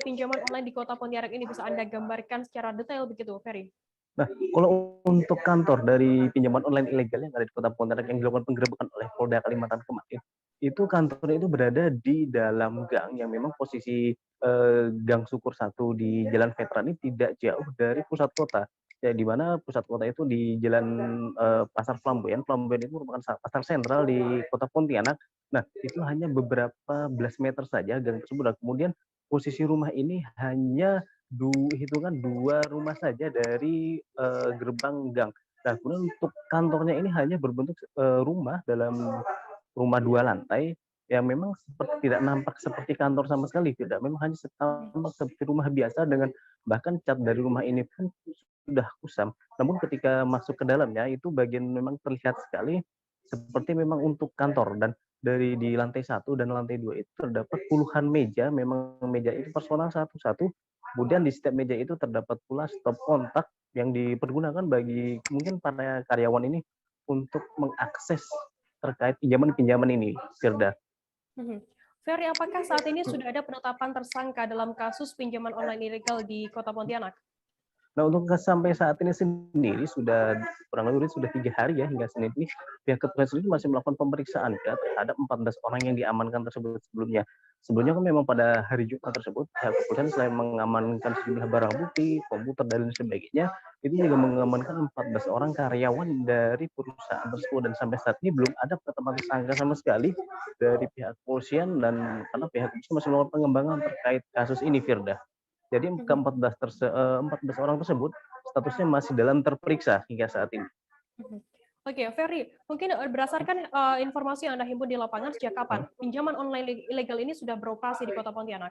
pinjaman online di Kota Pontianak ini bisa Anda gambarkan secara detail begitu, Ferry? Nah, kalau untuk kantor dari pinjaman online ilegal yang ada di Kota Pontianak yang dilakukan penggerebekan oleh Polda Kalimantan kemarin, itu kantornya itu berada di dalam gang yang memang posisi Gang Syukur 1 di Jalan Veteran ini tidak jauh dari pusat kota. Ya, di mana pusat kota itu di Jalan Pasar Flamboyan. Flamboyan itu merupakan pasar sentral di Kota Pontianak. Nah, itu hanya beberapa belas meter saja gang tersebut. Dan kemudian posisi rumah ini hanya hitungan 2 rumah saja dari gerbang gang. Nah, kemudian untuk kantornya ini hanya berbentuk rumah dalam rumah 2 lantai yang memang tidak nampak seperti kantor sama sekali, tidak. Memang hanya seperti rumah biasa dengan bahkan cat dari rumah ini pun sudah kusam. Namun ketika masuk ke dalamnya itu bagian memang terlihat sekali seperti memang untuk kantor, dan di lantai 1 dan lantai 2 itu terdapat puluhan meja, memang meja itu personal satu-satu. Kemudian di setiap meja itu terdapat pula stop kontak yang dipergunakan bagi mungkin para karyawan ini untuk mengakses terkait pinjaman-pinjaman ini, Firda. Ferry, apakah saat ini sudah ada penetapan tersangka dalam kasus pinjaman online ilegal di Kota Pontianak? Nah, untuk sampai saat ini sendiri sudah kurang lebih sudah 3 hari ya hingga Senin ini pihak kepolisian sendiri masih melakukan pemeriksaan ya terhadap 14 orang yang diamankan tersebut sebelumnya. Sebelumnya kan memang pada hari Jumat tersebut pihak kepolisian selain mengamankan sejumlah barang bukti, komputer dan sebagainya, itu juga mengamankan 14 orang karyawan dari perusahaan tersebut, dan sampai saat ini belum ada penetapan tersangka sama sekali dari pihak kepolisian, dan karena pihak kepolisian masih melakukan pengembangan terkait kasus ini, Firda. Jadi ke-14 orang tersebut statusnya masih dalam terperiksa hingga saat ini. Oke, Ferry, mungkin berdasarkan informasi yang Anda himpun di lapangan, sejak kapan pinjaman online ilegal ini sudah beroperasi di Kota Pontianak?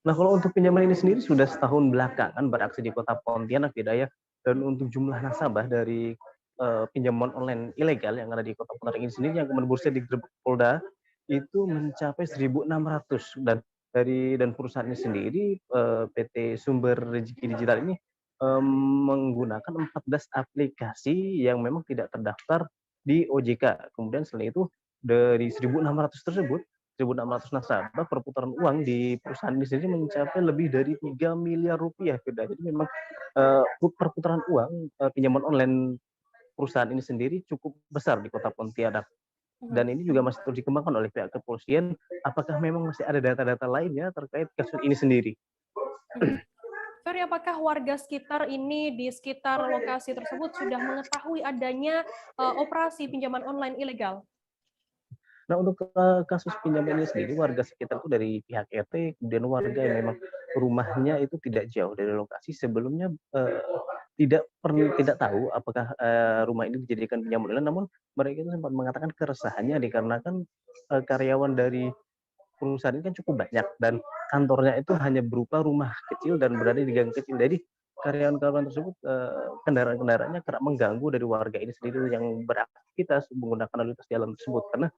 Nah, kalau untuk pinjaman ini sendiri sudah setahun belakangan beraksi di Kota Pontianak, Hidayah. Dan untuk jumlah nasabah dari pinjaman online ilegal yang ada di Kota Pontianak ini sendiri yang kemudian berusaha digerebek Polda itu mencapai 1.600, dan perusahaan ini sendiri PT Sumber Rezeki Digital ini menggunakan 14 aplikasi yang memang tidak terdaftar di OJK. Kemudian selain itu dari 1.600 tersebut, 1.600 nasabah, perputaran uang di perusahaan ini sendiri mencapai lebih dari 3 miliar rupiah. Jadi memang perputaran uang pinjaman online perusahaan ini sendiri cukup besar di Kota Pontianak. Dan ini juga masih terus dikembangkan oleh pihak kepolisian. Apakah memang masih ada data-data lainnya terkait kasus ini sendiri? Ferry, apakah warga sekitar ini di sekitar lokasi tersebut sudah mengetahui adanya operasi pinjaman online ilegal? Nah, untuk kasus pinjaman ini sendiri, warga sekitar itu dari pihak RT, kemudian warga yang memang rumahnya itu tidak jauh dari lokasi sebelumnya tidak tahu apakah rumah ini dijadikan pinjaman online, namun mereka itu sempat mengatakan keresahannya dikarenakan karyawan dari perusahaan ini kan cukup banyak dan kantornya itu hanya berupa rumah kecil dan berada di gang kecil. Jadi karyawan-karyawan tersebut kendaraan-kendaraannya kerap mengganggu dari warga ini sendiri yang beraktivitas menggunakan lalu lintas jalan tersebut, karena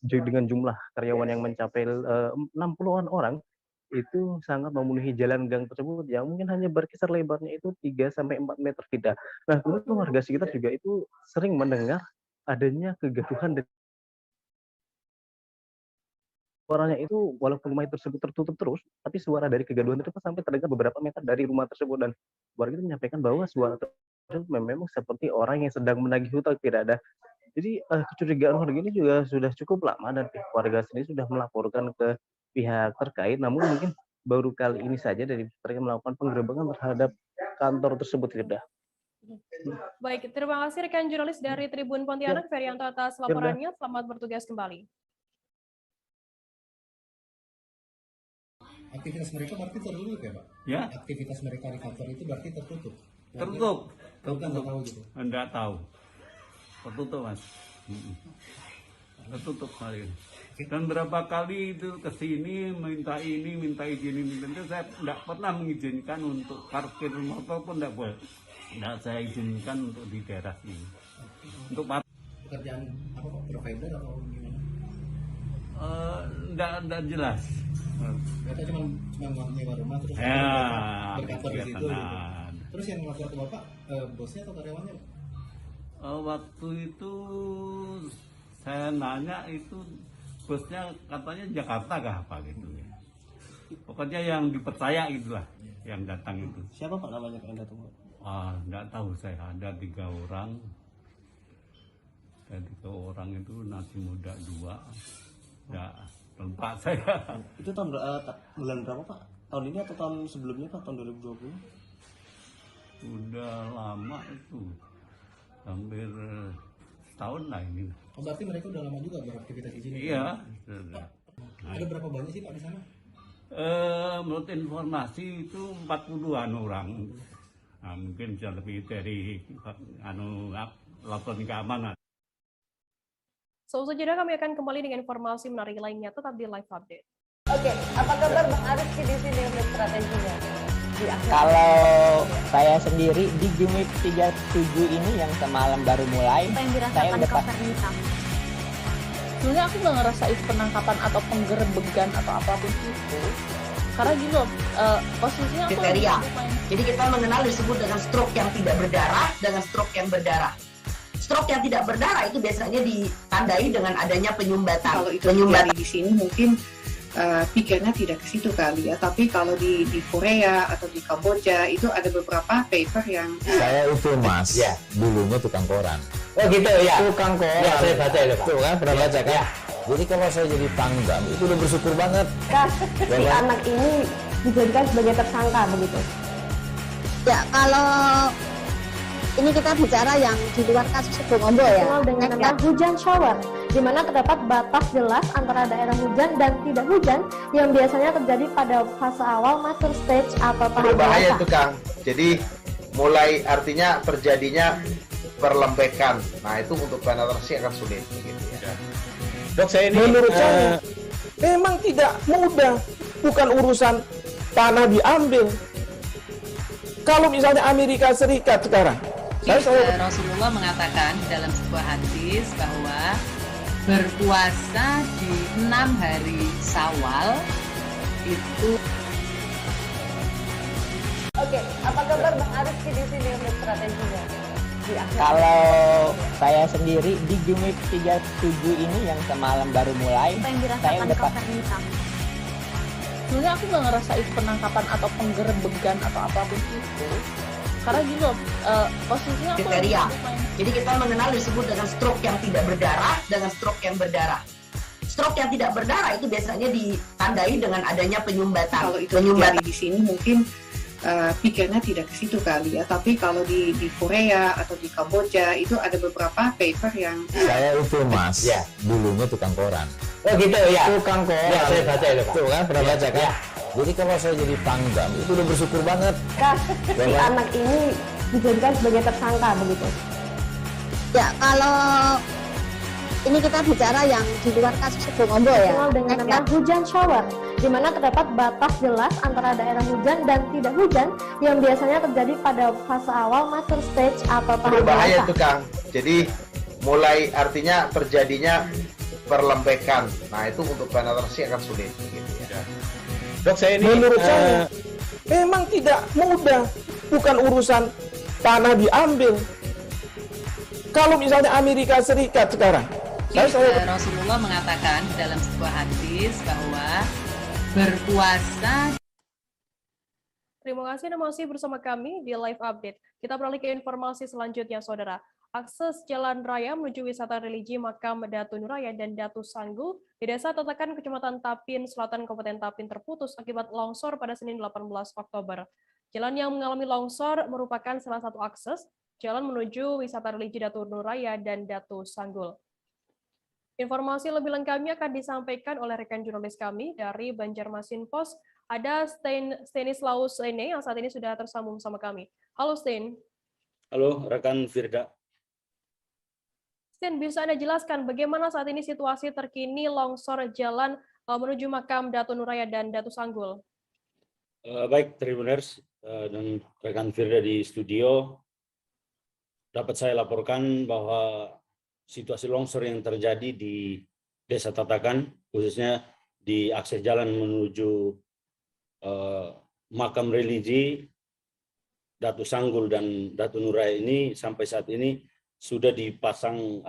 dengan jumlah karyawan yang mencapai 60-an orang itu sangat memenuhi jalan gang tersebut yang mungkin hanya berkisar lebarnya itu 3-4 meter tidak. Nah, kemudian warga sekitar juga itu sering mendengar adanya kegaduhan dan suaranya itu walaupun rumah tersebut tertutup terus, tapi suara dari kegaduhan tersebut sampai terdengar beberapa meter dari rumah tersebut, dan warga itu menyampaikan bahwa suara tersebut memang seperti orang yang sedang menagih hutang, tidak ada. Jadi kecurigaan warga ini juga sudah cukup lama dan pihak warga sendiri sudah melaporkan ke pihak terkait, namun mungkin baru kali ini saja dari mereka melakukan penggerebekan terhadap kantor tersebut, Firda. Baik, terima kasih rekan jurnalis dari Tribun Pontianak, Ferianto atas laporannya. Selamat bertugas kembali. Aktivitas mereka berarti tertutup ya, Pak? Ya. Aktivitas mereka di kantor itu berarti tertutup? Tertutup. Nggak tahu gitu? Enggak tahu. Tertutup, Mas. Tertutup kali. Dan berapa kali itu ke sini minta ini, minta izin ini. Tentu saya enggak pernah mengizinkan untuk parkir motor pun enggak boleh. Enggak saya izinkan untuk di daerah sini. Untuk pekerjaan apa Pak? Provider atau gimana? Enggak jelas. Mereka cuma nyewa rumah terus berkantor di situ gitu. Terus yang melapor ke Bapak, bosnya atau karyawannya? Waktu itu saya nanya itu bosnya katanya Jakarta kah apa gitu ya. Pokoknya yang dipercaya itulah yang datang itu. Siapa Pak namanya Pak yang datang? Nggak tahu saya, ada 3 orang. Ada 3 orang itu nasi muda 2. Nggak lupa saya. Itu tahun bulan berapa Pak? Tahun ini atau tahun sebelumnya Pak? Tahun 2020? Udah lama itu, hampir setahun lah ini. Oh, berarti mereka udah lama juga beraktivitas di sini? Iya. Ada berapa banyak sih Pak di sana? Menurut informasi itu 40-an orang. Nah, mungkin bisa lebih dari laporan keamanan. So, saudara kami akan kembali dengan informasi menarik lainnya, tetap di live update. Oke, apa kabar Bang Ariski di sini untuk strateginya? Kalau saya sendiri di Jumip 37 ini yang semalam baru mulai, apa yang saya dirasakan udah Kak Fernita? Sebenarnya aku nggak ngerasain penangkapan atau penggerebegan atau apapun itu, karena gini loh, posisinya aku Kriteria. main. Jadi kita mengenal disebut dengan stroke yang tidak berdarah dengan stroke yang berdarah. Stroke yang tidak berdarah itu biasanya ditandai dengan adanya penyumbatan. Kalau itu terjadi di sini mungkin pikirnya tidak ke situ kali ya, tapi kalau di Korea atau di Kamboja itu ada beberapa paper yang saya itu Mas, ya, dulunya tukang koran. Oh gitu ya. Tukang koran. Ya, saya baca itu Pak. Tuh kan pernah baca kan? Ya. Jadi kalau saya jadi pangdam itu udah bersyukur banget. Si anak ini dijadikan sebagai tersangka begitu. Ya, kalau ini kita bicara yang di luar kasus Sebongombo ya. Dengan nama hujan shower, di mana terdapat batas jelas antara daerah hujan dan tidak hujan yang biasanya terjadi pada fase awal mature stage atau tahap berbahaya dewasa. itu Kang. Jadi mulai artinya terjadinya perlembekan. Nah itu untuk penetrasi akan sulit. Gitu ya. Dok saya ini menurut saya memang tidak mudah, bukan urusan tanah diambil. Kalau misalnya Amerika Serikat sekarang, Rasulullah mengatakan dalam sebuah hadis bahwa berpuasa di 6 hari Syawal itu. Oke, apa kabar Bang Ariski di sini untuk strateginya? Kalau saya sendiri di Jumip 37 ini yang semalam baru mulai, Apa yang saya dirasakan udah Kak Fernita? Sebenarnya aku nggak ngerasain penangkapan atau penggerebegan atau apapun itu, karena gini loh, posisinya aku Kriteria. main. Jadi kita mengenal disebut dengan stroke yang tidak berdarah dengan stroke yang berdarah. Stroke yang tidak berdarah itu biasanya ditandai dengan adanya penyumbatan. kalau itu terjadi di sini mungkin pikirnya tidak ke situ kali ya, tapi kalau di Korea atau di Kamboja itu ada beberapa paper yang saya itu Mas, Ya. dulunya tukang koran. Oh gitu ya. Tukang koran. Ya, saya baca itu Pak. Tuh kan pernah baca kan? Ya. Jadi kalau saya jadi pangdam itu udah bersyukur banget. Si anak ini dijadikan sebagai tersangka begitu. Ya, kalau ini kita bicara yang di luar kasus Sebongombo ya. Dengan nama hujan shower, di mana terdapat batas jelas antara daerah hujan dan tidak hujan yang biasanya terjadi pada fase awal mature stage atau tahap Berbahaya dewasa. itu Kang. Jadi mulai artinya terjadinya perlembekan. Nah itu untuk penetrasi akan sulit. Gitu ya. Dok saya ini menurut saya memang tidak mudah, bukan urusan tanah diambil. Kalau misalnya Amerika Serikat sekarang, Rasulullah mengatakan dalam sebuah hadis bahwa berpuasa. Terima kasih Anda masih bersama kami di Live Update. Kita beralih ke informasi selanjutnya, Saudara. Akses jalan raya menuju wisata religi Makam Datu Nuraya dan Datu Sanggul di Desa Tatakan, Kecamatan Tapin Selatan, Kabupaten Tapin terputus akibat longsor pada Senin 18 Oktober. Jalan yang mengalami longsor merupakan salah satu akses jalan menuju wisata religi Datu Nuraya dan Datu Sanggul. Informasi lebih lengkapnya akan disampaikan oleh rekan jurnalis kami dari Banjarmasin Post. Ada Stanislaus Lene yang saat ini sudah tersambung sama kami. Halo Sten. Halo rekan Firda. Sten, bisa Anda jelaskan bagaimana saat ini situasi terkini longsor jalan menuju Makam Datu Nuraya dan Datu Sanggul? Baik, Tribuners dan rekan Firda di studio. Dapat saya laporkan bahwa situasi longsor yang terjadi di Desa Tatakan, khususnya di akses jalan menuju makam religi Datu Sanggul dan Datu Nuraya ini sampai saat ini sudah dipasang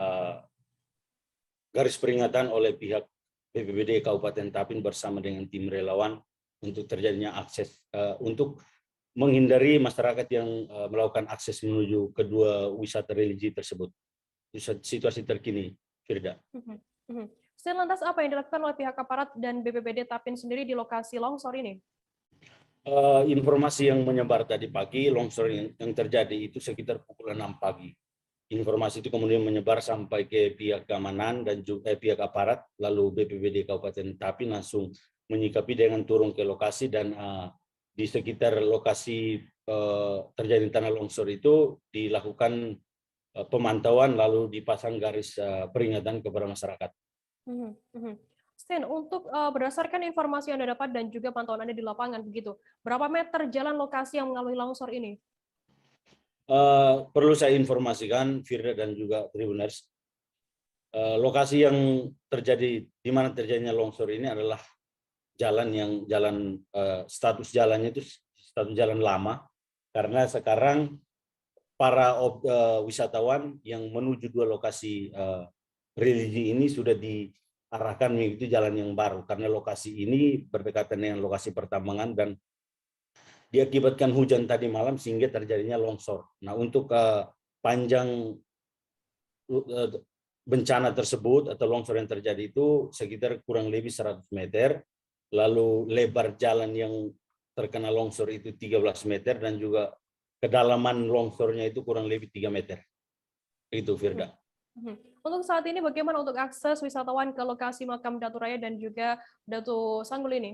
garis peringatan oleh pihak BPBD Kabupaten Tapin bersama dengan tim relawan untuk terjadinya akses, untuk menghindari masyarakat yang melakukan akses menuju kedua wisata religi tersebut. Situasi terkini, Firda. Lantas apa yang dilakukan oleh pihak aparat dan BPBD Tapin sendiri di lokasi longsor ini? Informasi yang menyebar tadi pagi, longsor yang terjadi itu sekitar pukul 6 pagi. Informasi itu kemudian menyebar sampai ke pihak keamanan dan juga pihak aparat, lalu BPBD Kabupaten Tapin langsung menyikapi dengan turun ke lokasi, dan di sekitar lokasi terjadi tanah longsor itu dilakukan pemantauan lalu dipasang garis peringatan kepada masyarakat. Untuk berdasarkan informasi yang Anda dapat dan juga pantauan Anda di lapangan begitu, berapa meter jalan lokasi yang mengalami longsor ini? Perlu saya informasikan, Firda dan juga Tribuners, lokasi yang terjadi, di mana terjadinya longsor ini adalah status jalannya itu status jalan lama, karena sekarang para wisatawan yang menuju dua lokasi religi ini sudah diarahkan mengikuti jalan yang baru, karena lokasi ini berdekatan dengan lokasi pertambangan dan diakibatkan hujan tadi malam sehingga terjadinya longsor. Nah, untuk panjang bencana tersebut atau longsor yang terjadi itu sekitar kurang lebih 100 meter, lalu lebar jalan yang terkena longsor itu 13 meter, dan juga kedalaman longsornya itu kurang lebih 3 meter. Itu, Firda. Untuk saat ini bagaimana untuk akses wisatawan ke lokasi makam Datu Raya dan juga Datu Sanggul ini?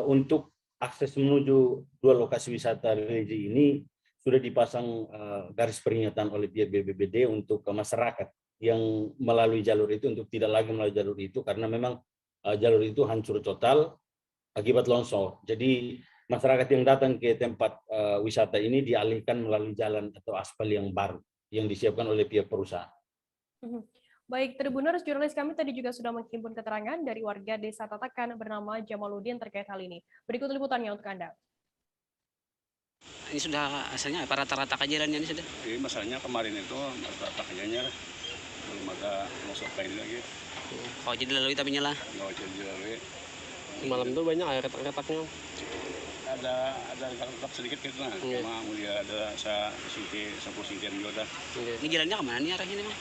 Untuk akses menuju dua lokasi wisata religi ini sudah dipasang garis peringatan oleh pihak BPBD untuk ke masyarakat yang melalui jalur itu untuk tidak lagi melalui jalur itu, karena memang jalur itu hancur total akibat longsor. Jadi masyarakat yang datang ke tempat wisata ini dialihkan melalui jalan atau aspal yang baru yang disiapkan oleh pihak perusahaan. Baik, Tribuners, jurnalis kami tadi juga sudah menghimpun keterangan dari warga Desa Tatakan bernama Jamaluddin terkait hal ini. Berikut liputannya untuk Anda. Ini sudah asalnya apa rata-rata kejadiannya ini sudah? Jadi masalahnya kemarin itu rata-rata kejadiannya belum ada longsor kayak ini lagi. Oh, jadi lalui tapi nyala? Nggak jadi lalui. Malam itu banyak air retak-retaknya? Ada retak sedikit gitu nah. Cuma mulia ada sepuluh sentian juga dah. Ini jalannya kemana nih arahnya nih, Bang?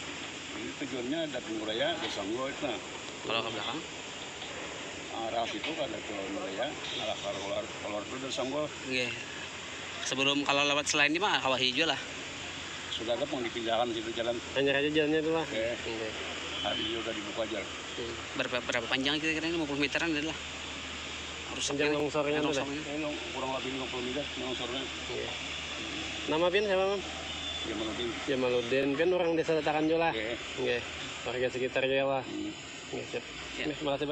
Ini tujuannya Datu Raya ke Sanggul itu nah. Kalau ke belakang? Arah situ kan Datu Raya, arah keluar itu dari Sanggul. Oke. Sebelum kalau lewat selain ini mah kawah hijau lah. Sudah ada mau dipindahkan situ jalan. Hanya aja jalannya itu lah. Oke. Hari ini udah dibuka jalan. Berapa panjang kira-kira ini 50 meteran adalah? Harus panjang longsornya itu kurang lebih 50 meter longsornya. Nama Pin siapa, Mam? Jamaluddin. Jamaluddin, Pin orang Desa Tatakan juga lah. Oke. Warga sekitar juga lah. Oke, siap. Terima kasih.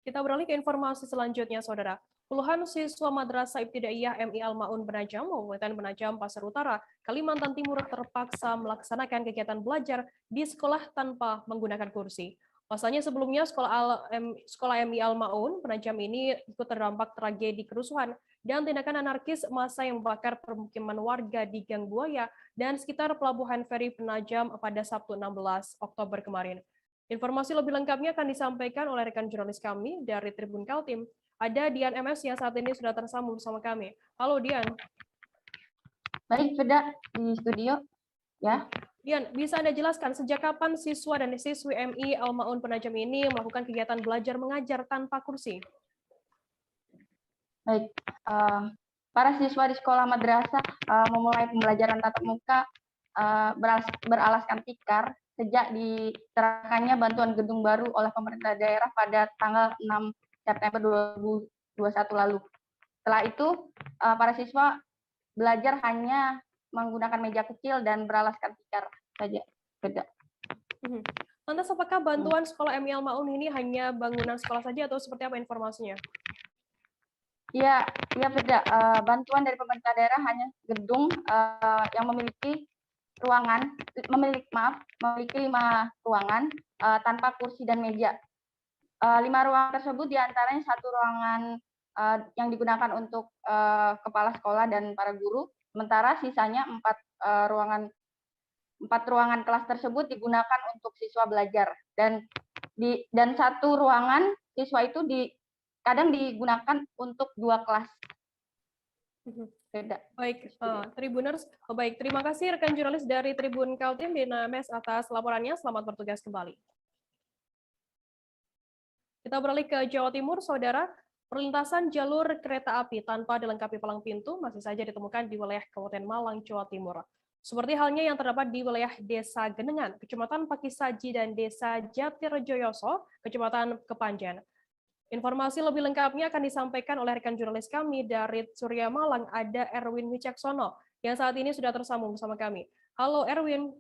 Kita beralih ke informasi selanjutnya, Saudara. Puluhan siswa Madrasah Ibtidaiyah MI Al-Ma'un Penajam, Kabupaten Penajam, Pasir Utara, Kalimantan Timur terpaksa melaksanakan kegiatan belajar di sekolah tanpa menggunakan kursi. Pasalnya sebelumnya sekolah MI Al-Ma'un Penajam ini ikut terdampak tragedi kerusuhan dan tindakan anarkis massa yang membakar permukiman warga di Gang Buaya dan sekitar Pelabuhan Feri Penajam pada Sabtu 16 Oktober kemarin. Informasi lebih lengkapnya akan disampaikan oleh rekan jurnalis kami dari Tribun Kaltim. Ada Dian MS yang saat ini sudah tersambung bersama kami. Halo Dian. Baik, Firda di studio. Ya. Dian, bisa Anda jelaskan sejak kapan siswa dan siswi MI Al-Ma'un Penajam ini melakukan kegiatan belajar mengajar tanpa kursi? Baik, para siswa di sekolah madrasah memulai pembelajaran tatap muka beralaskan tikar sejak diterapkannya bantuan gedung baru oleh pemerintah daerah pada tanggal 6 September 2021 lalu. Setelah itu, para siswa belajar hanya menggunakan meja kecil dan beralaskan tikar saja. Beda. Lantas apakah bantuan sekolah MI Al-Ma'un ini hanya bangunan sekolah saja atau seperti apa informasinya? Ya, beda. Bantuan dari pemerintah daerah hanya gedung yang memiliki ruangan, memiliki 5 ruangan tanpa kursi dan meja. 5 ruangan tersebut diantaranya 1 ruangan yang digunakan untuk kepala sekolah dan para guru, sementara sisanya 4 ruangan kelas tersebut digunakan untuk siswa belajar dan 1 ruangan siswa itu kadang digunakan untuk 2 kelas. Beda. Baik, Tribuners. Baik, terima kasih rekan jurnalis dari Tribun Kaltim Dina Mes atas laporannya. Selamat bertugas kembali. Kita beralih ke Jawa Timur, Saudara. Perlintasan jalur kereta api tanpa dilengkapi palang pintu masih saja ditemukan di wilayah Kabupaten Malang, Jawa Timur. Seperti halnya yang terdapat di wilayah Desa Genengan, Kecamatan Pakisaji, dan Desa Jatirejoyoso, Kecamatan Kepanjen. Informasi lebih lengkapnya akan disampaikan oleh rekan jurnalis kami dari Surya Malang, ada Erwin Wicaksono, yang saat ini sudah tersambung bersama kami. Halo Erwin.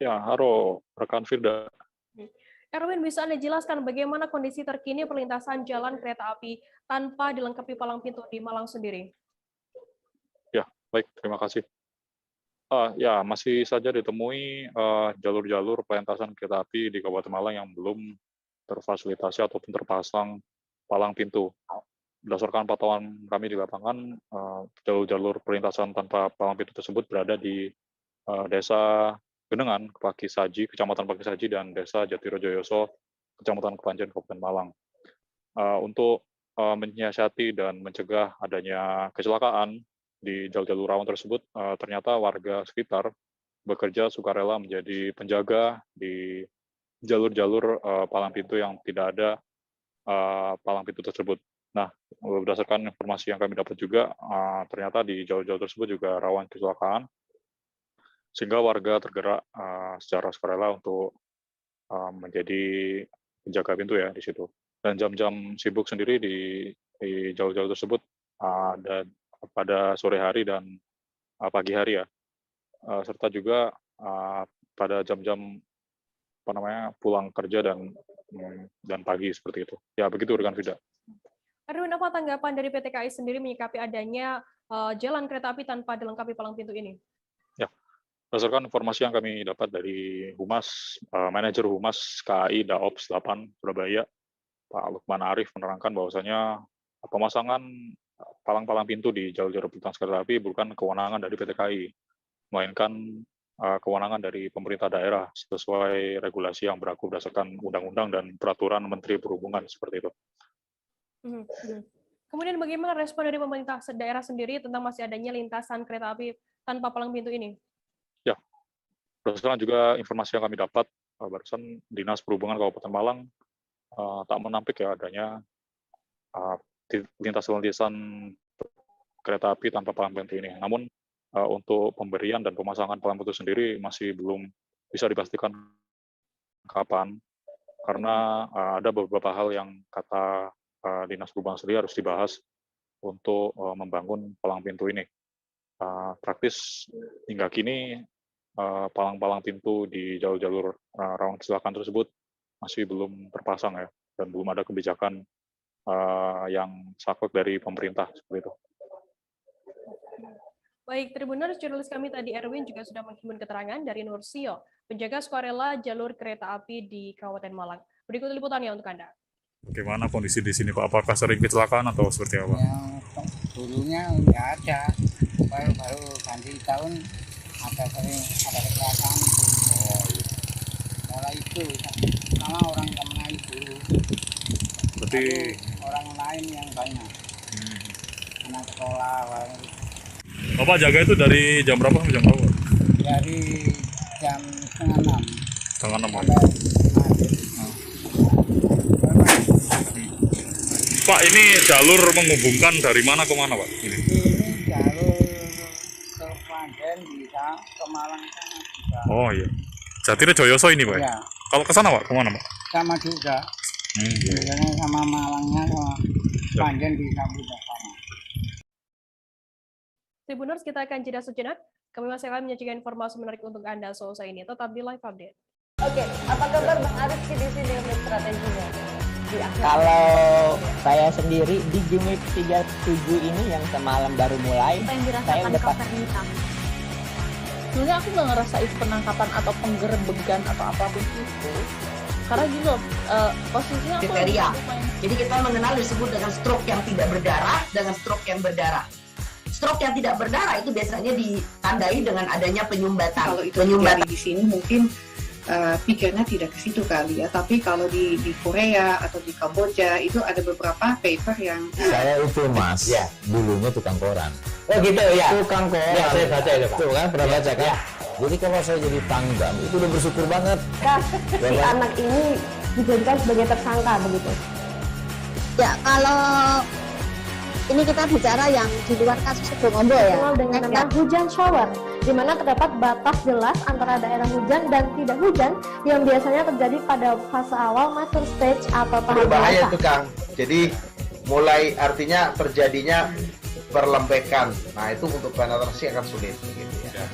Ya, halo rekan Firda. Erwin, bisa Anda jelaskan bagaimana kondisi terkini perlintasan jalan kereta api tanpa dilengkapi palang pintu di Malang sendiri? Ya, baik, terima kasih. Ya, masih saja ditemui jalur-jalur perlintasan kereta api di Kabupaten Malang yang belum terfasilitasi ataupun terpasang palang pintu. Berdasarkan pantauan kami di lapangan, jalur-jalur perlintasan tanpa palang pintu tersebut berada di Desa Genengan, Pakisaji, Kecamatan Pakisaji, dan Desa Jatirejoyoso, Kecamatan Kepanjen, Kabupaten Malang. Untuk menyiasati dan mencegah adanya kecelakaan di jalur-jalur rawan tersebut, ternyata warga sekitar bekerja sukarela menjadi penjaga di jalur-jalur palang pintu yang tidak ada palang pintu tersebut. Nah, berdasarkan informasi yang kami dapat juga, ternyata di jalur-jalur tersebut juga rawan kecelakaan, sehingga warga tergerak secara sukarela untuk menjadi penjaga pintu ya di situ. Dan jam-jam sibuk sendiri di jalur-jalur tersebut ada pada sore hari dan pagi hari ya, serta juga pada jam-jam pulang kerja dan pagi seperti itu. Ya begitu rekan Vida. Erwin, apa tanggapan dari PT KAI sendiri menyikapi adanya jalan kereta api tanpa dilengkapi palang pintu ini? Ya. Berdasarkan informasi yang kami dapat dari Humas, Manajer Humas KAI Daops 8 Surabaya, Pak Lukman Arif menerangkan bahwasanya pemasangan palang-palang pintu di jalur-jalur perlintasan kereta api bukan kewenangan dari PT KAI, melainkan kewenangan dari pemerintah daerah sesuai regulasi yang berlaku berdasarkan undang-undang dan peraturan Menteri Perhubungan seperti itu. Kemudian bagaimana respon dari pemerintah daerah sendiri tentang masih adanya lintasan kereta api tanpa palang pintu ini? Ya, berdasarkan juga informasi yang kami dapat, barusan Dinas Perhubungan Kabupaten Malang tak menampik ya adanya lintasan kereta api tanpa palang pintu ini. Namun untuk pemberian dan pemasangan palang pintu sendiri masih belum bisa dipastikan kapan, karena ada beberapa hal yang kata Dinas Perhubungan sendiri harus dibahas untuk membangun palang pintu ini. Praktis hingga kini palang-palang pintu di jalur-jalur rawan kecelakaan tersebut masih belum terpasang ya, dan belum ada kebijakan yang saklek dari pemerintah seperti itu. Baik, Tribuners, jurnalis kami tadi Erwin juga sudah menghimpun keterangan dari Nursio, penjaga sukarela jalur kereta api di Kabupaten Malang. Berikut liputannya untuk Anda. Bagaimana kondisi di sini Pak? Apakah sering kecelakaan atau seperti apa? Ya, dulunya nggak ada, baru ganti tahun ada kecelakaan itu. Oh, iya. Kalau itu sama orang kemana itu. Berarti orang lain yang banyak. Anak sekolah. Bapak jaga itu dari jam berapa sampai jam berapa? Dari jam 5:30. 5:30. Pak, ini jalur menghubungkan dari mana ke mana, Pak? Ini jalur ke Kepanjen bisa, ke Malang sana bisa. Oh iya. Jatirejoyoso ini, Pak? Iya. Kalau ke sana, Pak, kemana, Pak? Sama juga. Biasanya sama Malangnya, sama Kepanjen bisa juga sama. Tribuners, kita akan jeda sejenak. Kami masih akan menyajikan informasi menarik untuk Anda selesai ini. Tetap di Live Update. Oke, apa kabar Bang Arif di sini untuk strateginya? Kalau saya sendiri di Jumip 37 ini yang semalam baru mulai, saya udah pasti. Sebenarnya aku nggak ngerasa itu penangkapan atau penggerebegan atau apapun itu. Karena gitu, posisinya aku kriteria. Jadi kita mengenal disebut dengan stroke yang tidak berdarah dengan stroke yang berdarah. Stroke yang tidak berdarah itu biasanya ditandai dengan adanya penyumbatan. Kalau itu terjadi di sini mungkin pikirnya tidak ke situ kali ya. Tapi kalau di Korea atau di Kamboja itu ada beberapa paper yang Saya itu Mas, dulunya tukang koran. Oh gitu ya. Tukang koran. Ya, saya baca itu Pak. Tuh kan pernah baca kan? Jadi kalau saya jadi pangdam itu udah bersyukur banget. Si anak ini dijadikan sebagai tersangka begitu. Ya, kalau ini kita bicara yang di luar kasus Sebongombo ya. Dikenal dengan nama hujan shower, di mana terdapat batas jelas antara daerah hujan dan tidak hujan yang biasanya terjadi pada fase awal mature stage atau tahap Berbahaya dewasa. itu Kang. Jadi mulai artinya terjadinya perlembekan. Nah itu untuk penetrasi akan sulit. Gitu ya.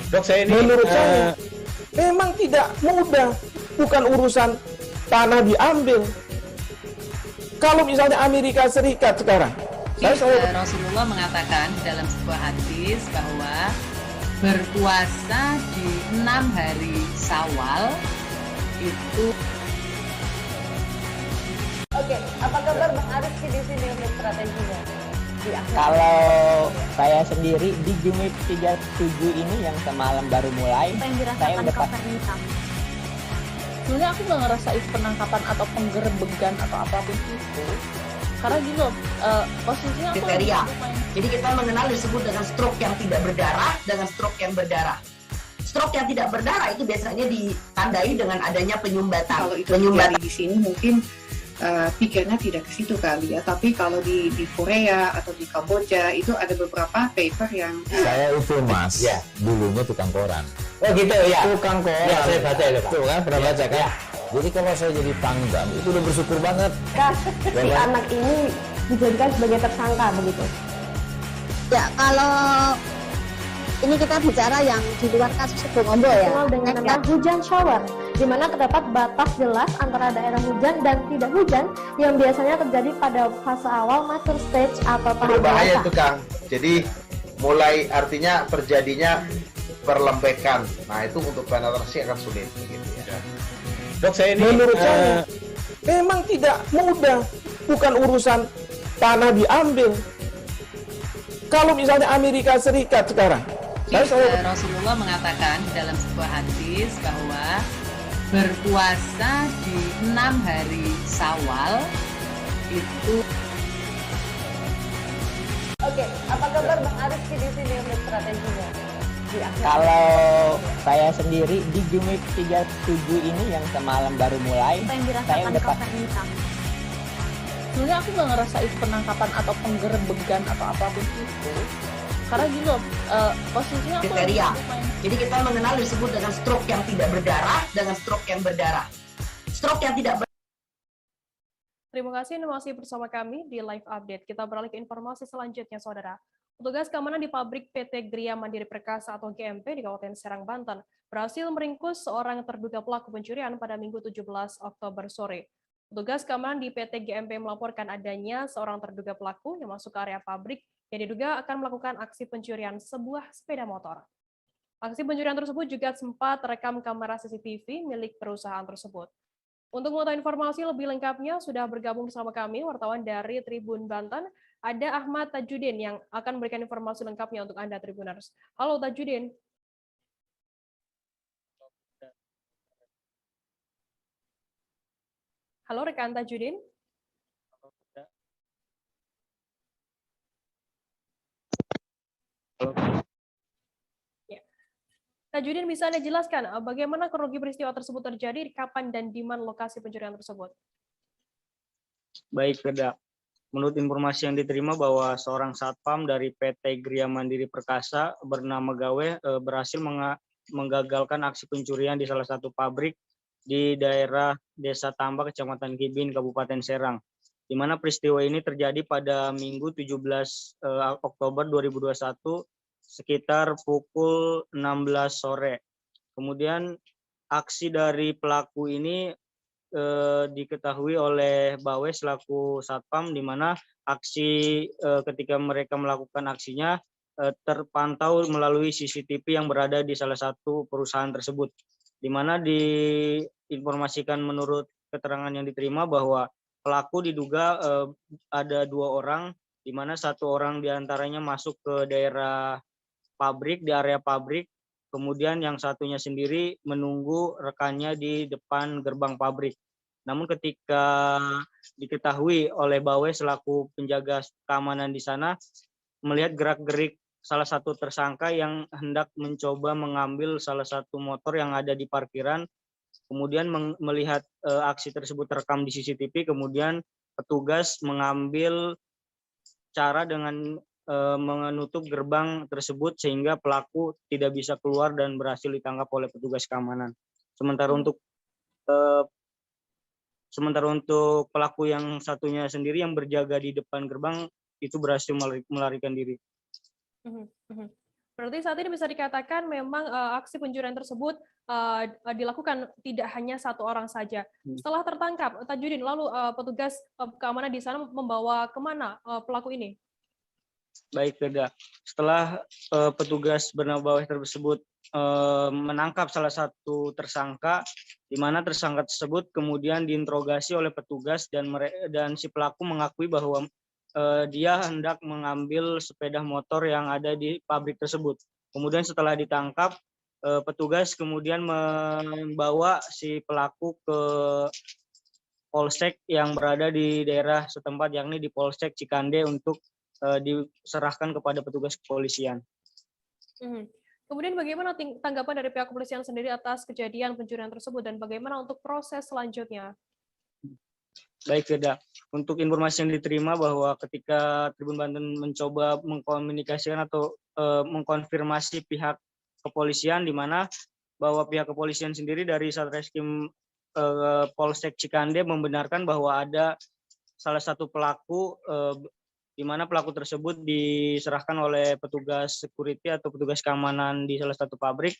Dok, saya ini menurut saya memang tidak mudah, bukan urusan tanah diambil. Kalau misalnya Amerika Serikat sekarang, Rasulullah mengatakan dalam sebuah hadis bahwa berpuasa di 6 hari Syawal itu. Oke, apa kabar Bang Aris di sini untuk strateginya? Kalau saya sendiri di Jumit 37 ini yang semalam baru mulai, saya udah Sebenarnya aku nggak ngerasa itu penangkapan atau penggerebegan atau apapun itu. Karena gitu, posisinya aku kriteria. Jadi kita mengenal disebut dengan stroke yang tidak berdarah dengan stroke yang berdarah. Stroke yang tidak berdarah itu biasanya ditandai dengan adanya penyumbatan. Kalau itu terjadi di sini mungkin pikirnya tidak ke situ kali ya. Tapi kalau di Korea atau di Kamboja itu ada beberapa paper yang Saya itu Mas, dulunya tukang koran. Oh gitu ya. Tukang koran. Ya, saya baca itu Pak. Tuh kan pernah baca kan? Jadi kalau saya jadi pangdam itu udah bersyukur banget. Si anak ini dijadikan sebagai tersangka begitu. Ya, kalau ini kita bicara yang di luar kasus Sebongombo ya. Dikenal dengan nama hujan shower, di mana terdapat batas jelas antara daerah hujan dan tidak hujan yang biasanya terjadi pada fase awal mature stage atau tahap Berbahaya dewasa. itu Kang. Jadi mulai artinya terjadinya perlembekan. Nah itu untuk penetrasi akan sulit. Gitu ya. Dok, saya ini menurut saya memang tidak mudah, bukan urusan tanah diambil. Kalau misalnya Amerika Serikat sekarang, Rasulullah mengatakan dalam sebuah hadis bahwa berpuasa di 6 hari Syawal itu. Oke, apa kabar Bang Aris di sini untuk strateginya? Kalau saya sendiri di Jumit 37 ini yang semalam baru mulai, saya udah Sebenarnya aku nggak ngerasa itu penangkapan atau penggerebegan atau apapun itu. Karena gitu, posisinya aku kriteria. Jadi kita mengenal disebut dengan stroke yang tidak berdarah dengan stroke yang berdarah. Stroke yang tidak Terima kasih Anda masih bersama kami di Live Update. Kita beralih ke informasi selanjutnya, Saudara. Petugas keamanan di pabrik PT Gria Mandiri Perkasa atau GMP di Kabupaten Serang, Banten berhasil meringkus seorang terduga pelaku pencurian pada Minggu 17 Oktober sore. Petugas keamanan di PT GMP melaporkan adanya seorang terduga pelaku yang masuk ke area pabrik yang diduga akan melakukan aksi pencurian sebuah sepeda motor. Aksi pencurian tersebut juga sempat terekam kamera CCTV milik perusahaan tersebut. Untuk mengetahui informasi lebih lengkapnya, sudah bergabung bersama kami wartawan dari Tribun Banten, ada Ahmad Tajudin yang akan memberikan informasi lengkapnya untuk Anda Tribuners. Halo Tajudin. Halo rekan Tajudin. Ya. Tajudin, bisa Anda jelaskan bagaimana kronologi peristiwa tersebut terjadi, kapan dan di mana lokasi pencurian tersebut? Baik, Reda. Menurut informasi yang diterima bahwa seorang satpam dari PT Gria Mandiri Perkasa bernama Gawe berhasil menggagalkan aksi pencurian di salah satu pabrik di daerah Desa Tambak, Kecamatan Kibin, Kabupaten Serang. Di mana peristiwa ini terjadi pada Minggu 17 Oktober 2021 sekitar pukul 16 sore. Kemudian aksi dari pelaku ini diketahui oleh Bawe selaku satpam, di mana aksi ketika mereka melakukan aksinya terpantau melalui CCTV yang berada di salah satu perusahaan tersebut, di mana diinformasikan menurut keterangan yang diterima bahwa pelaku diduga ada 2 orang, di mana 1 orang diantaranya masuk ke daerah pabrik, di area pabrik, kemudian yang satunya sendiri menunggu rekannya di depan gerbang pabrik. Namun ketika diketahui oleh Bawe selaku penjaga keamanan di sana, melihat gerak-gerik salah satu tersangka yang hendak mencoba mengambil salah satu motor yang ada di parkiran, kemudian melihat aksi tersebut terekam di CCTV, kemudian petugas mengambil cara dengan menutup gerbang tersebut sehingga pelaku tidak bisa keluar dan berhasil ditangkap oleh petugas keamanan. Sementara untuk pelaku yang satunya sendiri yang berjaga di depan gerbang itu berhasil melarikan diri. Berarti saat ini bisa dikatakan memang aksi pencurian tersebut dilakukan tidak hanya satu orang saja. Setelah tertangkap, Tajudin, lalu petugas keamanan di sana membawa kemana pelaku ini? Baik, Firda. Setelah petugas bernama Bawe tersebut menangkap salah satu tersangka, di mana tersangka tersebut kemudian diinterogasi oleh petugas dan si pelaku mengakui bahwa dia hendak mengambil sepeda motor yang ada di pabrik tersebut. Kemudian setelah ditangkap, petugas kemudian membawa si pelaku ke polsek yang berada di daerah setempat, yakni di Polsek Cikande untuk diserahkan kepada petugas kepolisian. Kemudian bagaimana tanggapan dari pihak kepolisian sendiri atas kejadian pencurian tersebut dan bagaimana untuk proses selanjutnya? Baik, Firda. Untuk informasi yang diterima bahwa ketika Tribun Banten mencoba mengkomunikasikan atau mengkonfirmasi pihak kepolisian, di mana bahwa pihak kepolisian sendiri dari Satreskrim Polsek Cikande membenarkan bahwa ada salah satu pelaku, di mana pelaku tersebut diserahkan oleh petugas security atau petugas keamanan di salah satu pabrik,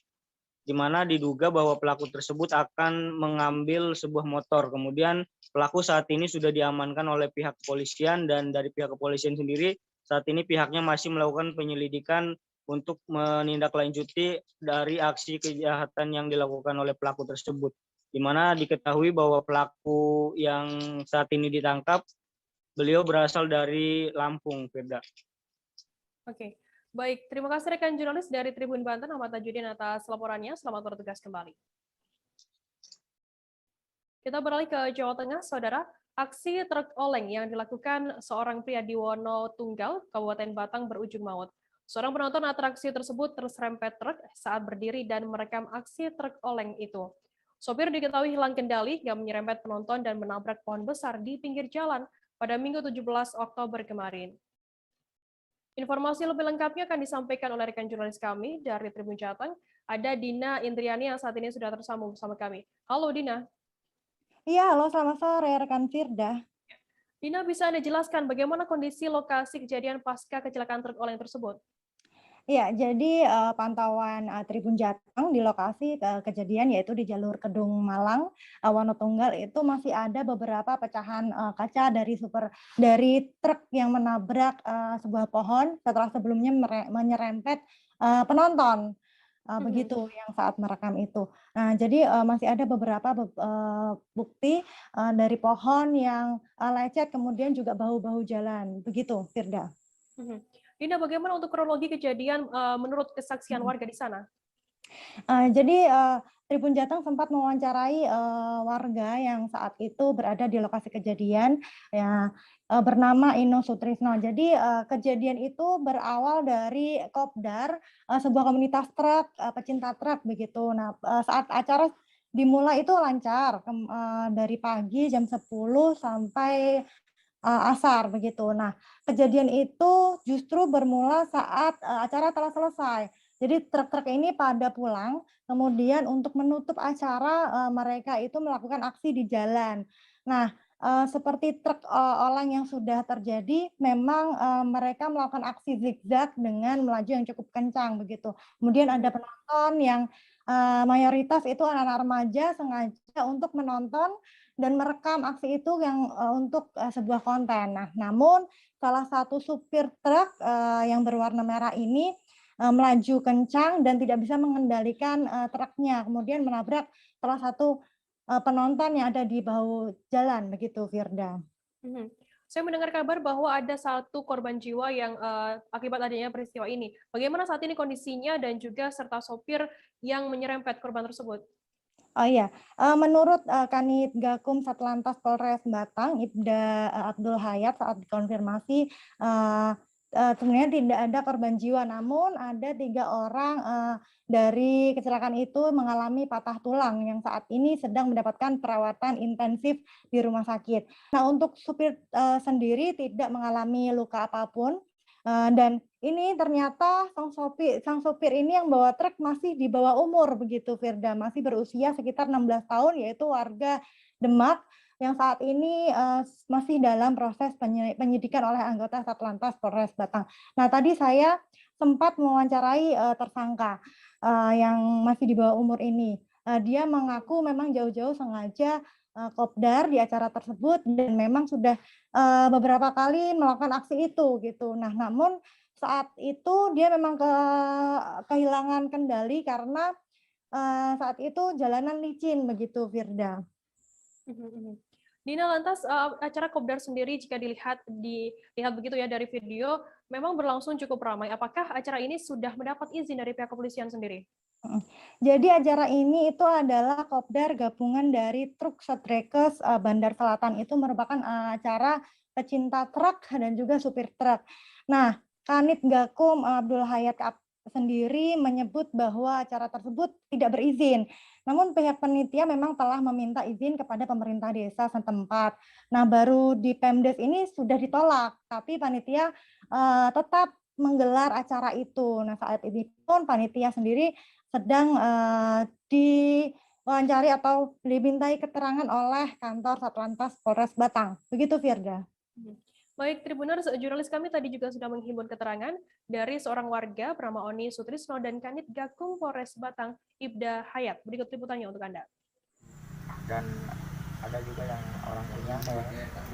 di mana diduga bahwa pelaku tersebut akan mengambil sebuah motor. Kemudian pelaku saat ini sudah diamankan oleh pihak kepolisian, dan dari pihak kepolisian sendiri saat ini pihaknya masih melakukan penyelidikan untuk menindaklanjuti dari aksi kejahatan yang dilakukan oleh pelaku tersebut. Di mana diketahui bahwa pelaku yang saat ini ditangkap, beliau berasal dari Lampung, Firda. Oke. Baik, terima kasih rekan jurnalis dari Tribun Banten, Ahmad Tajudin atas laporannya. Selamat bertugas kembali. Kita beralih ke Jawa Tengah, Saudara. Aksi truk oleng yang dilakukan seorang pria di Wonotunggal, Kabupaten Batang berujung maut. Seorang penonton atraksi tersebut terserempet truk saat berdiri dan merekam aksi truk oleng itu. Sopir diketahui hilang kendali yang menyerempet penonton dan menabrak pohon besar di pinggir jalan pada Minggu 17 Oktober kemarin. Informasi lebih lengkapnya akan disampaikan oleh rekan jurnalis kami dari Tribun Jateng. Ada Dina Indriani yang saat ini sudah tersambung bersama kami. Halo Dina. Iya, halo, selamat sore rekan Firda. Dina, bisa Anda jelaskan bagaimana kondisi lokasi kejadian pasca kecelakaan truk oleng tersebut? Iya, jadi pantauan Tribun Jateng di lokasi kejadian yaitu di jalur Kedung Malang, Wonotunggal itu masih ada beberapa pecahan kaca dari truk yang menabrak sebuah pohon setelah sebelumnya menyerempet penonton. Begitu yang saat merekam itu. Nah, jadi masih ada beberapa bukti dari pohon yang lecet, kemudian juga bahu-bahu jalan. Begitu, Firda. Dina, bagaimana untuk kronologi kejadian menurut kesaksian warga di sana? Jadi Tribun Jateng sempat mewawancarai warga yang saat itu berada di lokasi kejadian, ya, bernama Ino Sutrisno. Jadi kejadian itu berawal dari kopdar, sebuah komunitas truk, pecinta truk begitu. Nah, saat acara dimulai itu lancar, dari pagi jam 10 sampai asar begitu. Nah, kejadian itu justru bermula saat acara telah selesai. Jadi truk-truk ini pada pulang, kemudian untuk menutup acara mereka itu melakukan aksi di jalan. Nah, seperti truk oleng yang sudah terjadi, memang mereka melakukan aksi zigzag dengan melaju yang cukup kencang begitu. Kemudian ada penonton yang mayoritas itu anak-anak remaja sengaja untuk menonton dan merekam aksi itu yang untuk sebuah konten. Nah, namun salah satu supir truk yang berwarna merah ini melaju kencang dan tidak bisa mengendalikan truknya, kemudian menabrak salah satu penonton yang ada di bahu jalan, begitu, Firda. Saya mendengar kabar bahwa ada 1 korban jiwa yang akibat adanya peristiwa ini. Bagaimana saat ini kondisinya dan juga serta sopir yang menyerempet korban tersebut? Oh iya, menurut Kanit Gakum Satlantas Polres Batang, Ibda Abdul Hayat, saat dikonfirmasi sebenarnya tidak ada korban jiwa, namun ada 3 orang dari kecelakaan itu mengalami patah tulang yang saat ini sedang mendapatkan perawatan intensif di rumah sakit. Nah, untuk supir sendiri tidak mengalami luka apapun. Dan ini ternyata sang sopir ini yang bawa truk masih di bawah umur begitu, Firda, masih berusia sekitar 16 tahun, yaitu warga Demak yang saat ini masih dalam proses penyidikan oleh anggota Satlantas Polres Batang. Nah, tadi saya sempat mewawancarai tersangka yang masih di bawah umur ini. Dia mengaku memang jauh-jauh sengaja kopdar di acara tersebut dan memang sudah beberapa kali melakukan aksi itu gitu. Nah, namun saat itu dia memang kehilangan kendali karena saat itu jalanan licin begitu, Firda. Dina, lantas acara kopdar sendiri jika dilihat begitu ya dari video memang berlangsung cukup ramai. Apakah acara ini sudah mendapat izin dari pihak kepolisian sendiri? Jadi acara ini itu adalah kopdar gabungan dari Truk Setrekes Bandar Selatan. Itu merupakan acara pecinta truk dan juga supir truk. Nah, Kanit Gakum Abdul Hayat sendiri menyebut bahwa acara tersebut tidak berizin. Namun pihak panitia memang telah meminta izin kepada pemerintah desa setempat. Nah, baru di Pemdes ini sudah ditolak, tapi panitia tetap menggelar acara itu. Nah, saat ini pun panitia sendiri sedang diwawancari atau dimintai keterangan oleh kantor Satlantas Polres Batang. Begitu, Firda. Baik, Tribuners, jurnalis kami tadi juga sudah menghimpun keterangan dari seorang warga bernama Oni Sutrisno dan Kanit Gakum Polres Batang, Ibda Hayat. Berikut liputannya untuk Anda. Dan ada juga yang orang punya.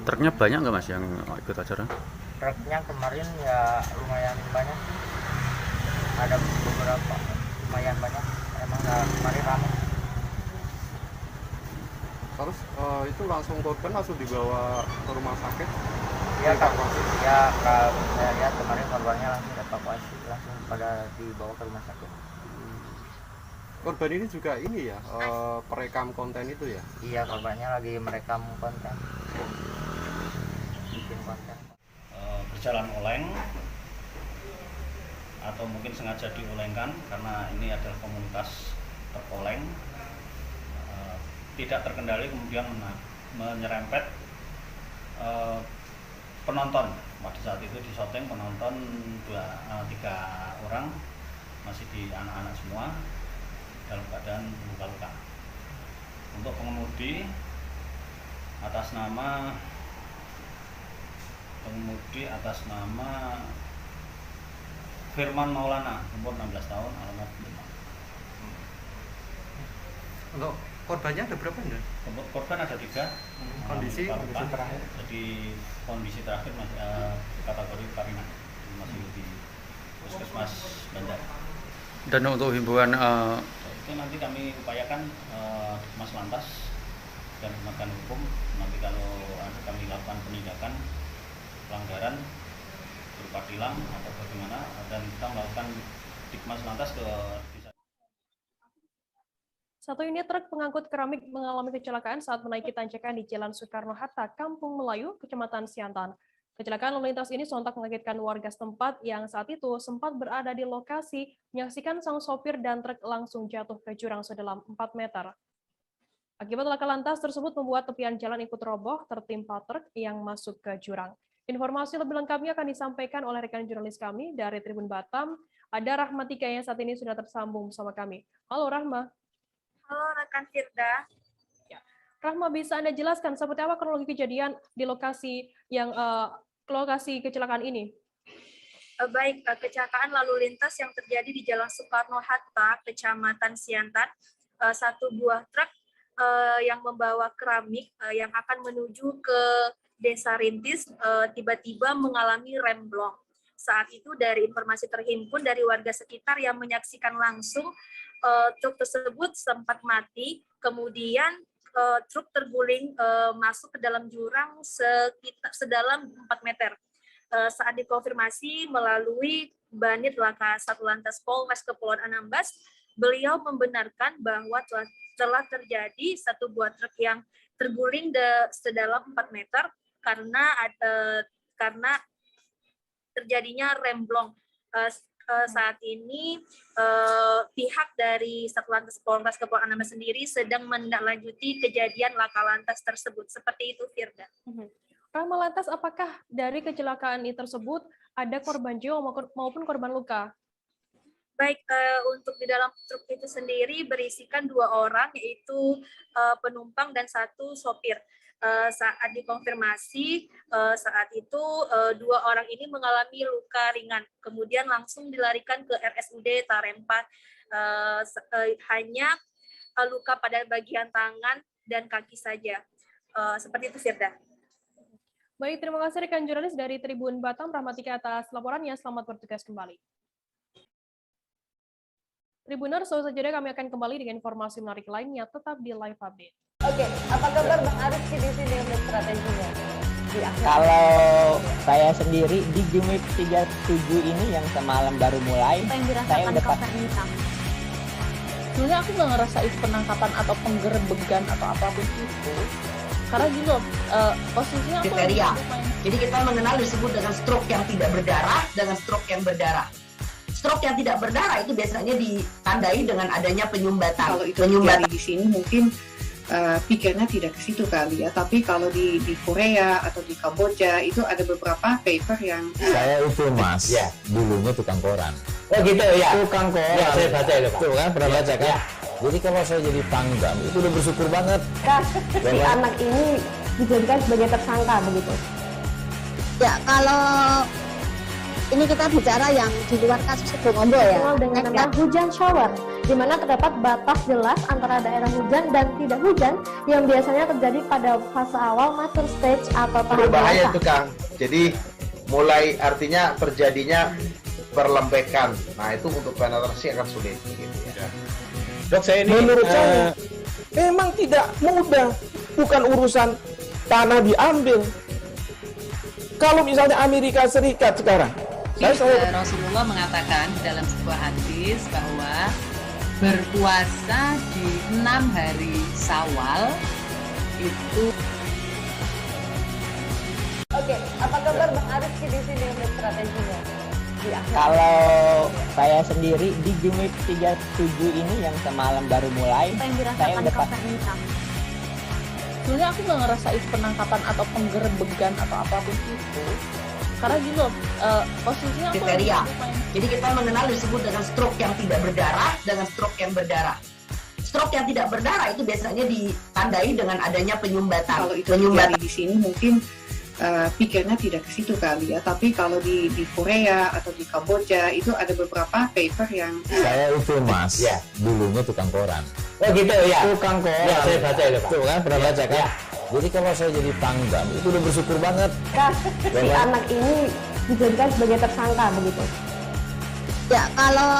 Truknya banyak nggak Mas yang ikut acara? Truknya kemarin ya lumayan banyak. Ada beberapa lumayan banyak. Emang kemarin ramai. Terus itu korban langsung dibawa ke rumah sakit? Ya, kalau saya lihat kemarin korbannya langsung evakuasi, langsung pada dibawa ke rumah sakit. Korban ini juga ini ya, perekam konten itu ya? Iya, korbannya lagi merekam konten, bikin konten. Berjalan oleng atau mungkin sengaja diolengkan karena ini adalah komunitas teroleng, tidak terkendali kemudian menyerempet penonton. Pada saat itu di syuting penonton 3 orang, masih di anak-anak semua dalam keadaan luka-luka. Untuk pengemudi atas nama Firman Maulana, umur 16 tahun, alamat Demak. Untuk korbannya ada berapa ya? Korban ada 3. Kondisi terakhir. Jadi kondisi terakhir masih kategori ringan, masih di Puskesmas Bandar. Dan untuk himbauan itu nanti kami upayakan Mas Lantas dan penegakan hukum. Nanti kalau ada kami lakukan penindakan pelanggaran berupa tilang atau bagaimana, dan kita melakukan Dikmas Lantas ke desa. Satu unit truk pengangkut keramik mengalami kecelakaan saat menaiki tanjakan di Jalan Soekarno-Hatta, Kampung Melayu, Kecamatan Siantan. Kecelakaan lalu lintas ini sontak mengagetkan warga setempat yang saat itu sempat berada di lokasi menyaksikan sang sopir dan truk langsung jatuh ke jurang sedalam 4 meter. Akibat laka lantas tersebut membuat tepian jalan ikut roboh tertimpa truk yang masuk ke jurang. Informasi lebih lengkapnya akan disampaikan oleh rekan jurnalis kami dari Tribun Batam. Ada Rahma Tika yang saat ini sudah tersambung bersama kami. Halo Rahma. Halo rekan Firda. Ya. Rahma, bisa Anda jelaskan seperti apa kronologi kejadian di lokasi kecelakaan ini? Baik, kecelakaan lalu lintas yang terjadi di Jalan Soekarno-Hatta, Kecamatan Siantan, satu buah truk yang membawa keramik yang akan menuju ke Desa Rintis tiba-tiba mengalami remblong. Saat itu dari informasi terhimpun dari warga sekitar yang menyaksikan langsung truk tersebut sempat mati, kemudian truk terguling masuk ke dalam jurang sedalam 4 meter. Saat dikonfirmasi melalui Banit Laka Satlantas Polres Kepulauan Anambas, beliau membenarkan bahwa telah terjadi satu buah truk yang terguling sedalam 4 meter karena terjadinya remblong. Saat ini pihak dari Satlantas Polres Kepulauan Anambas sendiri sedang menindaklanjuti kejadian laka lantas tersebut. Seperti itu, Firda. Rahma, lantas apakah dari kecelakaan ini tersebut ada korban jiwa maupun korban luka? Baik, untuk di dalam truk itu sendiri berisikan 2 orang, yaitu penumpang dan 1 sopir. Saat dikonfirmasi, saat itu 2 orang ini mengalami luka ringan, kemudian langsung dilarikan ke RSUD Tarempa. Hanya luka pada bagian tangan dan kaki saja. Seperti itu, Firda. Baik, terima kasih rekan jurnalis dari Tribun Batam, Rahmatika atas laporannya. Selamat bertugas kembali. Tribuners, selanjutnya kami akan kembali dengan informasi menarik lainnya, tetap di Live Update. Oke, apa kabar Bang Aris di sini untuk strateginya? Kalau saya sendiri di Jumik 37 ini yang semalam baru mulai, saya udah sebenarnya aku nggak ngerasa itu penangkapan atau penggerebegan atau apapun itu. Karena gitu, posisinya aku kriteria. Jadi kita mengenal disebut dengan stroke yang tidak berdarah dengan stroke yang berdarah. Stroke yang tidak berdarah itu biasanya ditandai dengan adanya penyumbatan. Kalau itu terjadi di sini mungkin pikirnya tidak ke situ kali ya. Tapi kalau di Korea atau di Kamboja itu ada beberapa paper yang saya itu Mas, ya, dulunya tukang koran. Oh gitu ya. Tukang koran. Ya, saya baca itu, Pak. Tuh kan pernah baca kan? Ya. Jadi kalau saya jadi pangdam itu udah bersyukur banget. Si anak ini dijadikan sebagai tersangka begitu. Ya, kalau ini kita bicara yang di luar kasus Sebongombo ya. Dengan nama hujan shower, di mana terdapat batas jelas antara daerah hujan dan tidak hujan yang biasanya terjadi pada fase awal mature stage atau tahap berbahaya dewasa. itu Kang. Jadi mulai artinya terjadinya perlembekan. Nah itu untuk penetrasi akan sulit. Gitu ya. Dok, saya ini menurut saya memang tidak mudah, bukan urusan tanah diambil. Kalau misalnya Amerika Serikat sekarang, Rasulullah mengatakan dalam sebuah hadis bahwa berpuasa di 6 hari Syawal itu. Oke, apa kabar Bang Aris di sini untuk strateginya? Kalau saya sendiri di Jumik 37 ini yang semalam baru mulai, saya udah sebenarnya aku nggak ngerasa itu penangkapan atau penggerebegan atau apapun itu. Karena gitu, posisinya aku kriteria. Jadi kita mengenal disebut dengan stroke yang tidak berdarah dengan stroke yang berdarah. Stroke yang tidak berdarah itu biasanya ditandai dengan adanya penyumbatan. Kalau itu terjadi di sini mungkin pikirnya tidak ke situ kali ya. Tapi kalau di Korea atau di Kamboja itu ada beberapa paper yang saya itu Mas, ya, dulunya tukang koran. Oh gitu ya. Tukang koran. Ya, saya baca itu, Pak. Tuh kan pernah baca kan? Ya. Jadi kalau saya jadi pangdam itu udah bersyukur banget. Si anak ini dijadikan sebagai tersangka begitu. Ya, kalau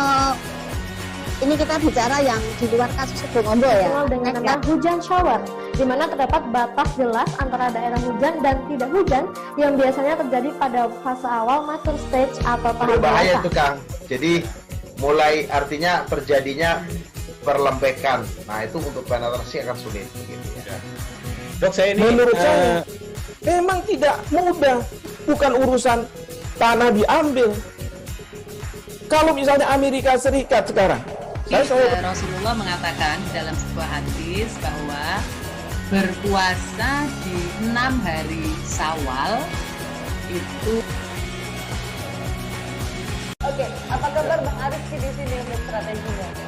ini kita bicara yang di luar kasus Sebongombo ya. Dengan nama hujan shower, di mana terdapat batas jelas antara daerah hujan dan tidak hujan yang biasanya terjadi pada fase awal mature stage atau tahap berbahaya dewasa. itu Kang. Jadi mulai artinya terjadinya perlembekan. Nah itu untuk penetrasi akan sulit. Gitu ya. Dok, saya ini menurut saya memang tidak mudah, bukan urusan tanah diambil. Kalau misalnya Amerika Serikat sekarang, Rasulullah mengatakan dalam sebuah hadis bahwa berpuasa di 6 hari Syawal itu. Oke, apa kabar Bang Aris di sini untuk strateginya?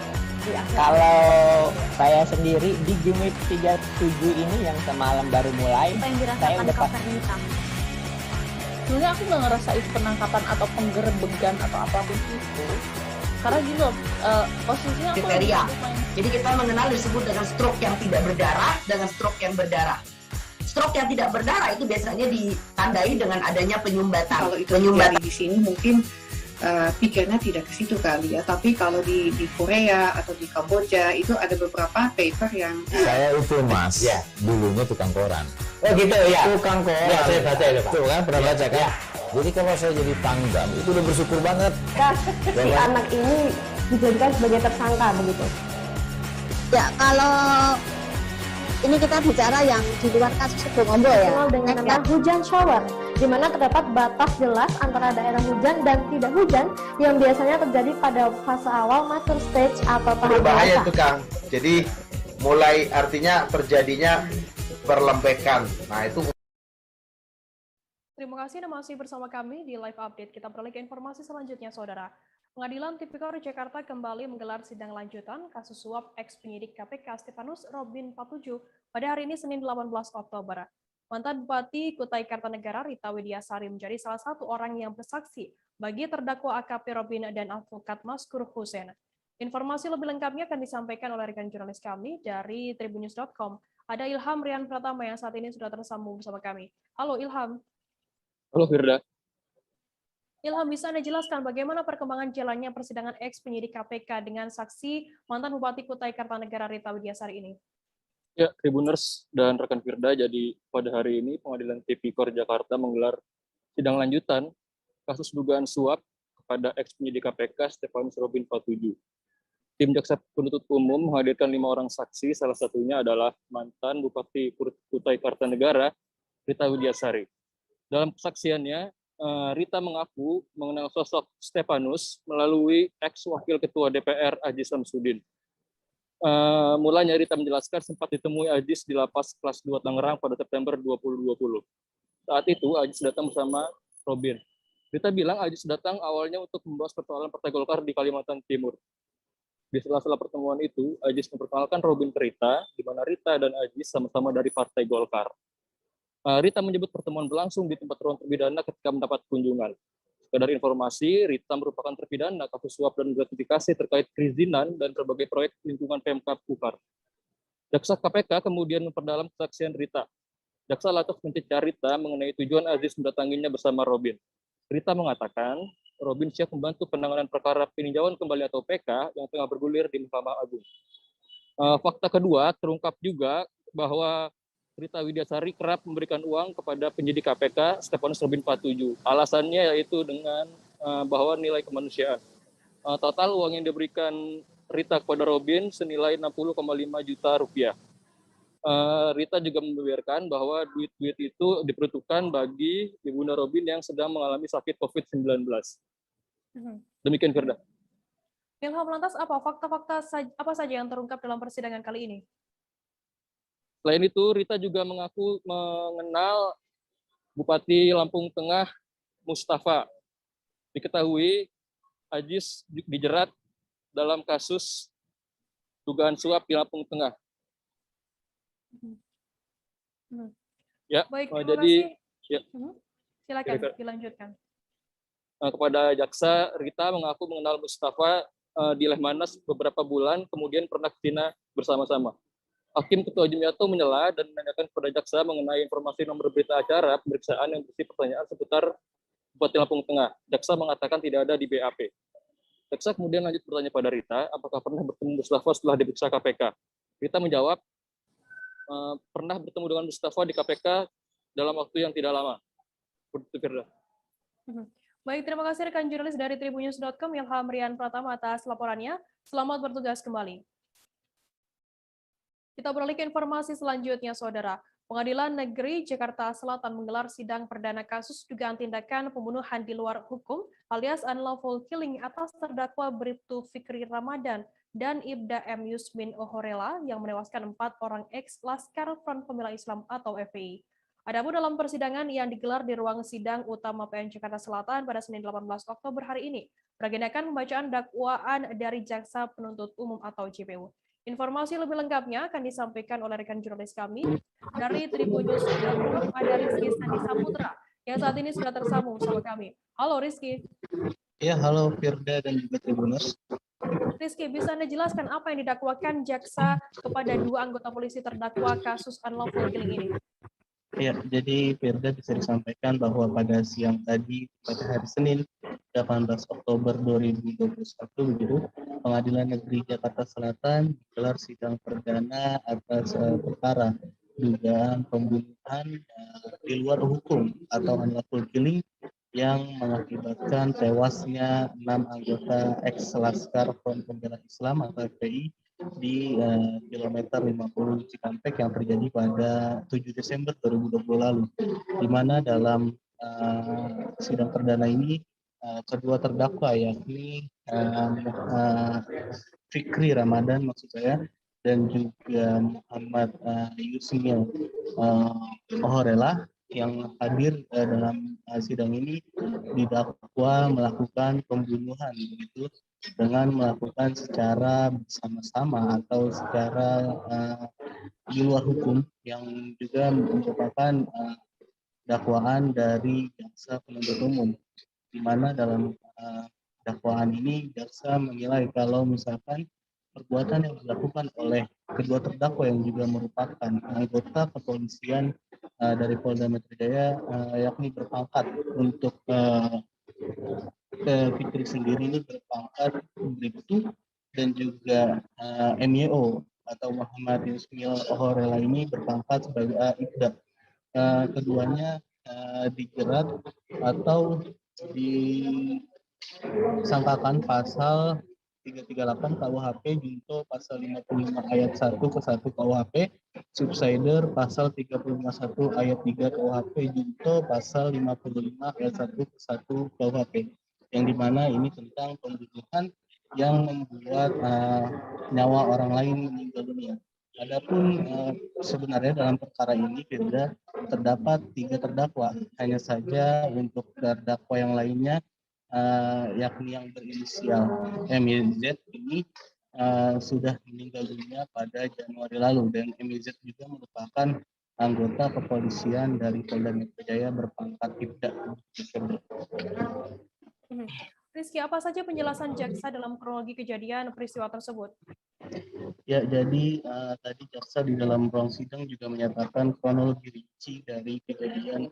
Kalau saya sendiri di Jumik 37 ini yang semalam baru mulai, saya udah sebenarnya aku nggak ngerasa itu penangkapan atau penggerebegan atau apapun itu. Karena gitu, posisinya aku kriteria. Jadi kita mengenal disebut dengan stroke yang tidak berdarah dengan stroke yang berdarah. Stroke yang tidak berdarah itu biasanya ditandai dengan adanya penyumbatan. Kalau itu terjadi di sini mungkin pikirnya tidak ke situ kali ya. Tapi kalau di Korea atau di Kamboja itu ada beberapa paper yang Saya itu Mas, dulunya tukang koran. Oh gitu ya. Tukang koran. Ya, saya baca itu Pak. Tuh kan pernah baca kan? Jadi kalau saya jadi pangdam itu udah bersyukur banget. Si anak ini dijadikan sebagai tersangka begitu. Ya, kalau ini kita bicara yang di luar kasus Sebongombo ya. Dikenal dengan nama hujan shower, di mana terdapat batas jelas antara daerah hujan dan tidak hujan yang biasanya terjadi pada fase awal mature stage atau tahap Berbahaya dewasa. itu Kang. Jadi mulai artinya terjadinya perlembekan. Nah itu. Terima kasih Anda masih bersama kami di Live Update. Kita beralih ke informasi selanjutnya, Saudara. Pengadilan Tipikor Jakarta kembali menggelar sidang lanjutan kasus suap ex-penyidik KPK Stefanus Robin 47 pada hari ini Senin 18 Oktober. Mantan Bupati Kutai Kartanegara Rita Widiasari menjadi salah satu orang yang bersaksi bagi terdakwa AKP Robin dan advokat Maskur Hussein. Informasi lebih lengkapnya akan disampaikan oleh rekan jurnalis kami dari tribunnews.com. Ada Ilham Rian Pratama yang saat ini sudah tersambung bersama kami. Halo Ilham. Halo Firda. Ilham, bisa Anda jelaskan bagaimana perkembangan jalannya persidangan ex-penyidik KPK dengan saksi mantan Bupati Kutai Kartanegara Rita Widiasari ini? Ya, Tribuners dan rekan Firda, jadi pada hari ini Pengadilan Tipikor Jakarta menggelar sidang lanjutan kasus dugaan suap kepada ex-penyidik KPK Stefanus Robin 47. Tim Jaksa Penuntut Umum menghadirkan 5 orang saksi, salah satunya adalah mantan Bupati Kutai Kartanegara Rita Widiasari. Dalam kesaksiannya, Rita mengaku mengenal sosok Stefanus melalui ex-wakil Ketua DPR Ajis Samsudin. Mulanya Rita menjelaskan sempat ditemui Ajis di lapas kelas 2 Tangerang pada September 2020. Saat itu Ajis datang bersama Robin. Rita bilang Ajis datang awalnya untuk membahas persoalan Partai Golkar di Kalimantan Timur. Di sela-sela pertemuan itu, Ajis memperkenalkan Robin ke Rita, di mana Rita dan Ajis sama-sama dari Partai Golkar. Rita menyebut pertemuan berlangsung di tempat ruang terpidana ketika mendapat kunjungan. Sekadar informasi, Rita merupakan terpidana kasus suap dan gratifikasi terkait perizinan dan berbagai proyek lingkungan Pemkab Kukar. Jaksa KPK kemudian memperdalam kesaksian Rita. Jaksa lantas mencecar Rita mengenai tujuan Aziz mendatanginya bersama Robin. Rita mengatakan, Robin siap membantu penanganan perkara peninjauan kembali atau PK yang tengah bergulir di Mahkamah Agung. Fakta kedua, terungkap juga bahwa Rita Widiasari kerap memberikan uang kepada penyidik KPK Stefanus Robin 47. Alasannya yaitu dengan bahwa nilai kemanusiaan. Total uang yang diberikan Rita kepada Robin senilai 60,5 juta rupiah. Rita juga membeberkan bahwa duit-duit itu diperuntukkan bagi ibunda Robin yang sedang mengalami sakit COVID-19. Demikian, Firda. Ilham, lantas apa fakta-fakta apa saja yang terungkap dalam persidangan kali ini? Selain itu, Rita juga mengaku mengenal Bupati Lampung Tengah Mustafa. Diketahui Ajis dijerat dalam kasus dugaan suap di Lampung Tengah. Ya, baik, jadi ya. Silakan dilanjutkan. Kepada jaksa, Rita mengaku mengenal Mustafa di Lehmanas beberapa bulan, kemudian pernah ke Cina bersama-sama. Hakim Ketua Jumiato menyela dan menanyakan kepada jaksa mengenai informasi nomor berita acara pemeriksaan yang berisi pertanyaan seputar Bupati Lampung Tengah. Jaksa mengatakan tidak ada di BAP. Jaksa kemudian lanjut bertanya pada Rita, apakah pernah bertemu Mustafa setelah diperiksa KPK. Rita menjawab, pernah bertemu dengan Mustafa di KPK dalam waktu yang tidak lama. Baik, terima kasih rekan jurnalis dari tribunnews.com Ilham Rian Pratama atas laporannya. Selamat bertugas kembali. Kita beralih ke informasi selanjutnya, Saudara. Pengadilan Negeri Jakarta Selatan menggelar sidang perdana kasus dugaan tindakan pembunuhan di luar hukum alias unlawful killing atas terdakwa Bribtu Fikri Ramadan dan Ibda M. Yusmin Ohorela yang menewaskan 4 orang ex-Laskar Front Pembela Islam atau FPI. Adapun dalam persidangan yang digelar di ruang sidang utama PN Jakarta Selatan pada Senin 18 Oktober hari ini, beragendakan pembacaan dakwaan dari Jaksa Penuntut Umum atau JPU. Informasi lebih lengkapnya akan disampaikan oleh rekan jurnalis kami dari tribunnews.com, ada Rizky Sandi Saputra yang saat ini sudah tersambung bersama kami. Halo Rizky. Ya, halo Firda dan juga Tribuners. Rizky, bisa Anda jelaskan apa yang didakwakan jaksa kepada 2 anggota polisi terdakwa kasus unlawful killing ini? Ya, jadi Firda bisa disampaikan bahwa pada siang tadi, pada hari Senin, 18 Oktober 2021, begitu, Pengadilan Negeri Jakarta Selatan menggelar sidang perdana atas perkara dugaan pembunuhan di luar hukum atau unlawful killing yang mengakibatkan tewasnya 6 anggota ex-Laskar Front Pembela Islam atau FPI di kilometer 50 Cikampek yang terjadi pada 7 Desember 2020 lalu, di mana dalam sidang perdana ini kedua terdakwa yakni Fikri Ramadan maksud saya dan juga Muhammad Yusmil Ohorela yang hadir dalam sidang ini didakwa melakukan pembunuhan begitu dengan melakukan secara bersama-sama atau secara di luar hukum yang juga merupakan dakwaan dari jaksa penuntut umum, di mana dalam dakwaan ini jaksa menilai kalau misalkan perbuatan yang dilakukan oleh kedua terdakwa yang juga merupakan anggota kepolisian dari Polda Metro Jaya yakni berpangkat untuk Fikri sendiri ini berpangkat Bribtu dan juga MEO atau Muhammad Yusmil Ohorela ini berpangkat sebagai Ibda. Keduanya dijerat atau disangkakan pasal 338 KUHP junto pasal 55 ayat 1 ke 1 KUHP, subsider pasal 351 ayat 3 KUHP junto pasal 55 ayat 1 ke 1 KUHP, yang dimana ini tentang pembunuhan yang membuat nyawa orang lain meninggal dunia. Adapun sebenarnya dalam perkara ini Firda terdapat 3 terdakwa, hanya saja untuk terdakwa yang lainnya yakni yang berinisial MYZ ini sudah meninggal dunia pada Januari lalu, dan MYZ juga merupakan anggota kepolisian dari Polda Metro Jaya berpangkat Ibda. Rizky, apa saja penjelasan jaksa dalam kronologi kejadian peristiwa tersebut? Ya, jadi tadi jaksa di dalam ruang sidang juga menyatakan kronologi rinci dari kejadian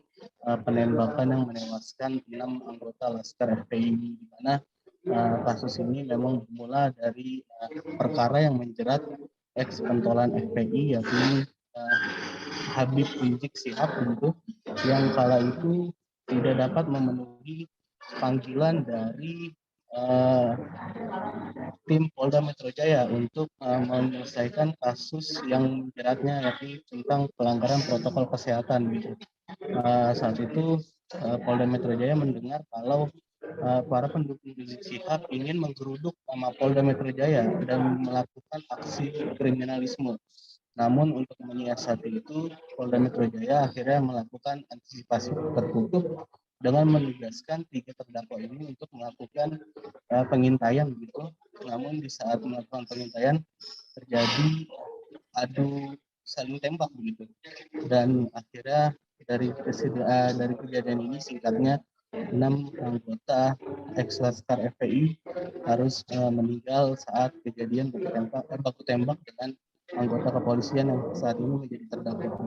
penembakan yang menewaskan 6 anggota Laskar FPI ini, di mana kasus ini memang bermula dari perkara yang menjerat ex-pentolan FPI yakni Habib Rizik Syihab begitu, yang kala itu tidak dapat memenuhi panggilan dari tim Polda Metro Jaya untuk menyelesaikan kasus yang menjeratnya yakni tentang pelanggaran protokol kesehatan gitu. Saat itu Polda Metro Jaya mendengar kalau para pendukung Rizik Syihab ingin menggeruduk nama Polda Metro Jaya dan melakukan aksi kriminalisme. Namun untuk menyiasati itu, Polda Metro Jaya akhirnya melakukan antisipasi tertutup dengan menugaskan 3 terdakwa ini untuk melakukan pengintaian begitu. Namun di saat melakukan pengintaian terjadi adu saling tembak begitu, dan akhirnya dari kejadian ini singkatnya 6 anggota ex-Laskar FPI harus meninggal saat kejadian baku tembak dengan anggota kepolisian yang saat ini menjadi terdakwa.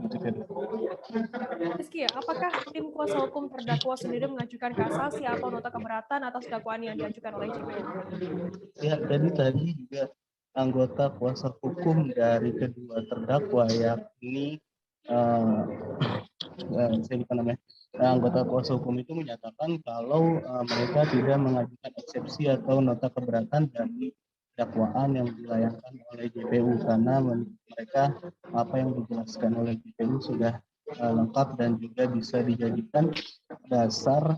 Rizky, apakah tim kuasa hukum terdakwa sendiri mengajukan kasasi atau nota keberatan atas dakwaan yang diajukan oleh JPU? Ya, jadi tadi juga anggota kuasa hukum dari kedua terdakwa yakni saya lupa namanya, anggota kuasa hukum itu menyatakan kalau mereka tidak mengajukan eksepsi atau nota keberatan dari dakwaan yang dilayangkan oleh JPU, karena mereka apa yang dijelaskan oleh JPU sudah lengkap dan juga bisa dijadikan dasar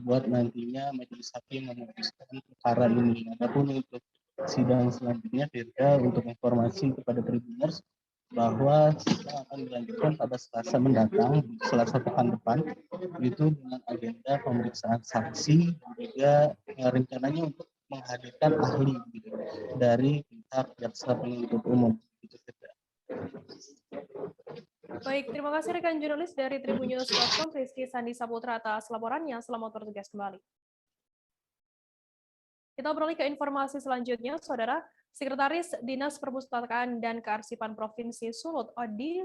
buat nantinya majelis hakim memutuskan perkara ini. Adapun untuk sidang selanjutnya, Firda, untuk informasi kepada Tribuners bahwa sidang akan dilanjutkan pada Selasa mendatang, Selasa pekan depan, itu dengan agenda pemeriksaan saksi dan juga rencananya untuk menghadirkan ahli gitu, dari pihak jaksa penuntut umum. Baik, terima kasih rekan jurnalis dari tribunnews.com, Rizky Sandi Saputra atas laporannya. Selamat bertugas kembali. Kita beralih ke informasi selanjutnya, Saudara. Sekretaris Dinas Perpustakaan dan Kearsipan Provinsi Sulut, Odi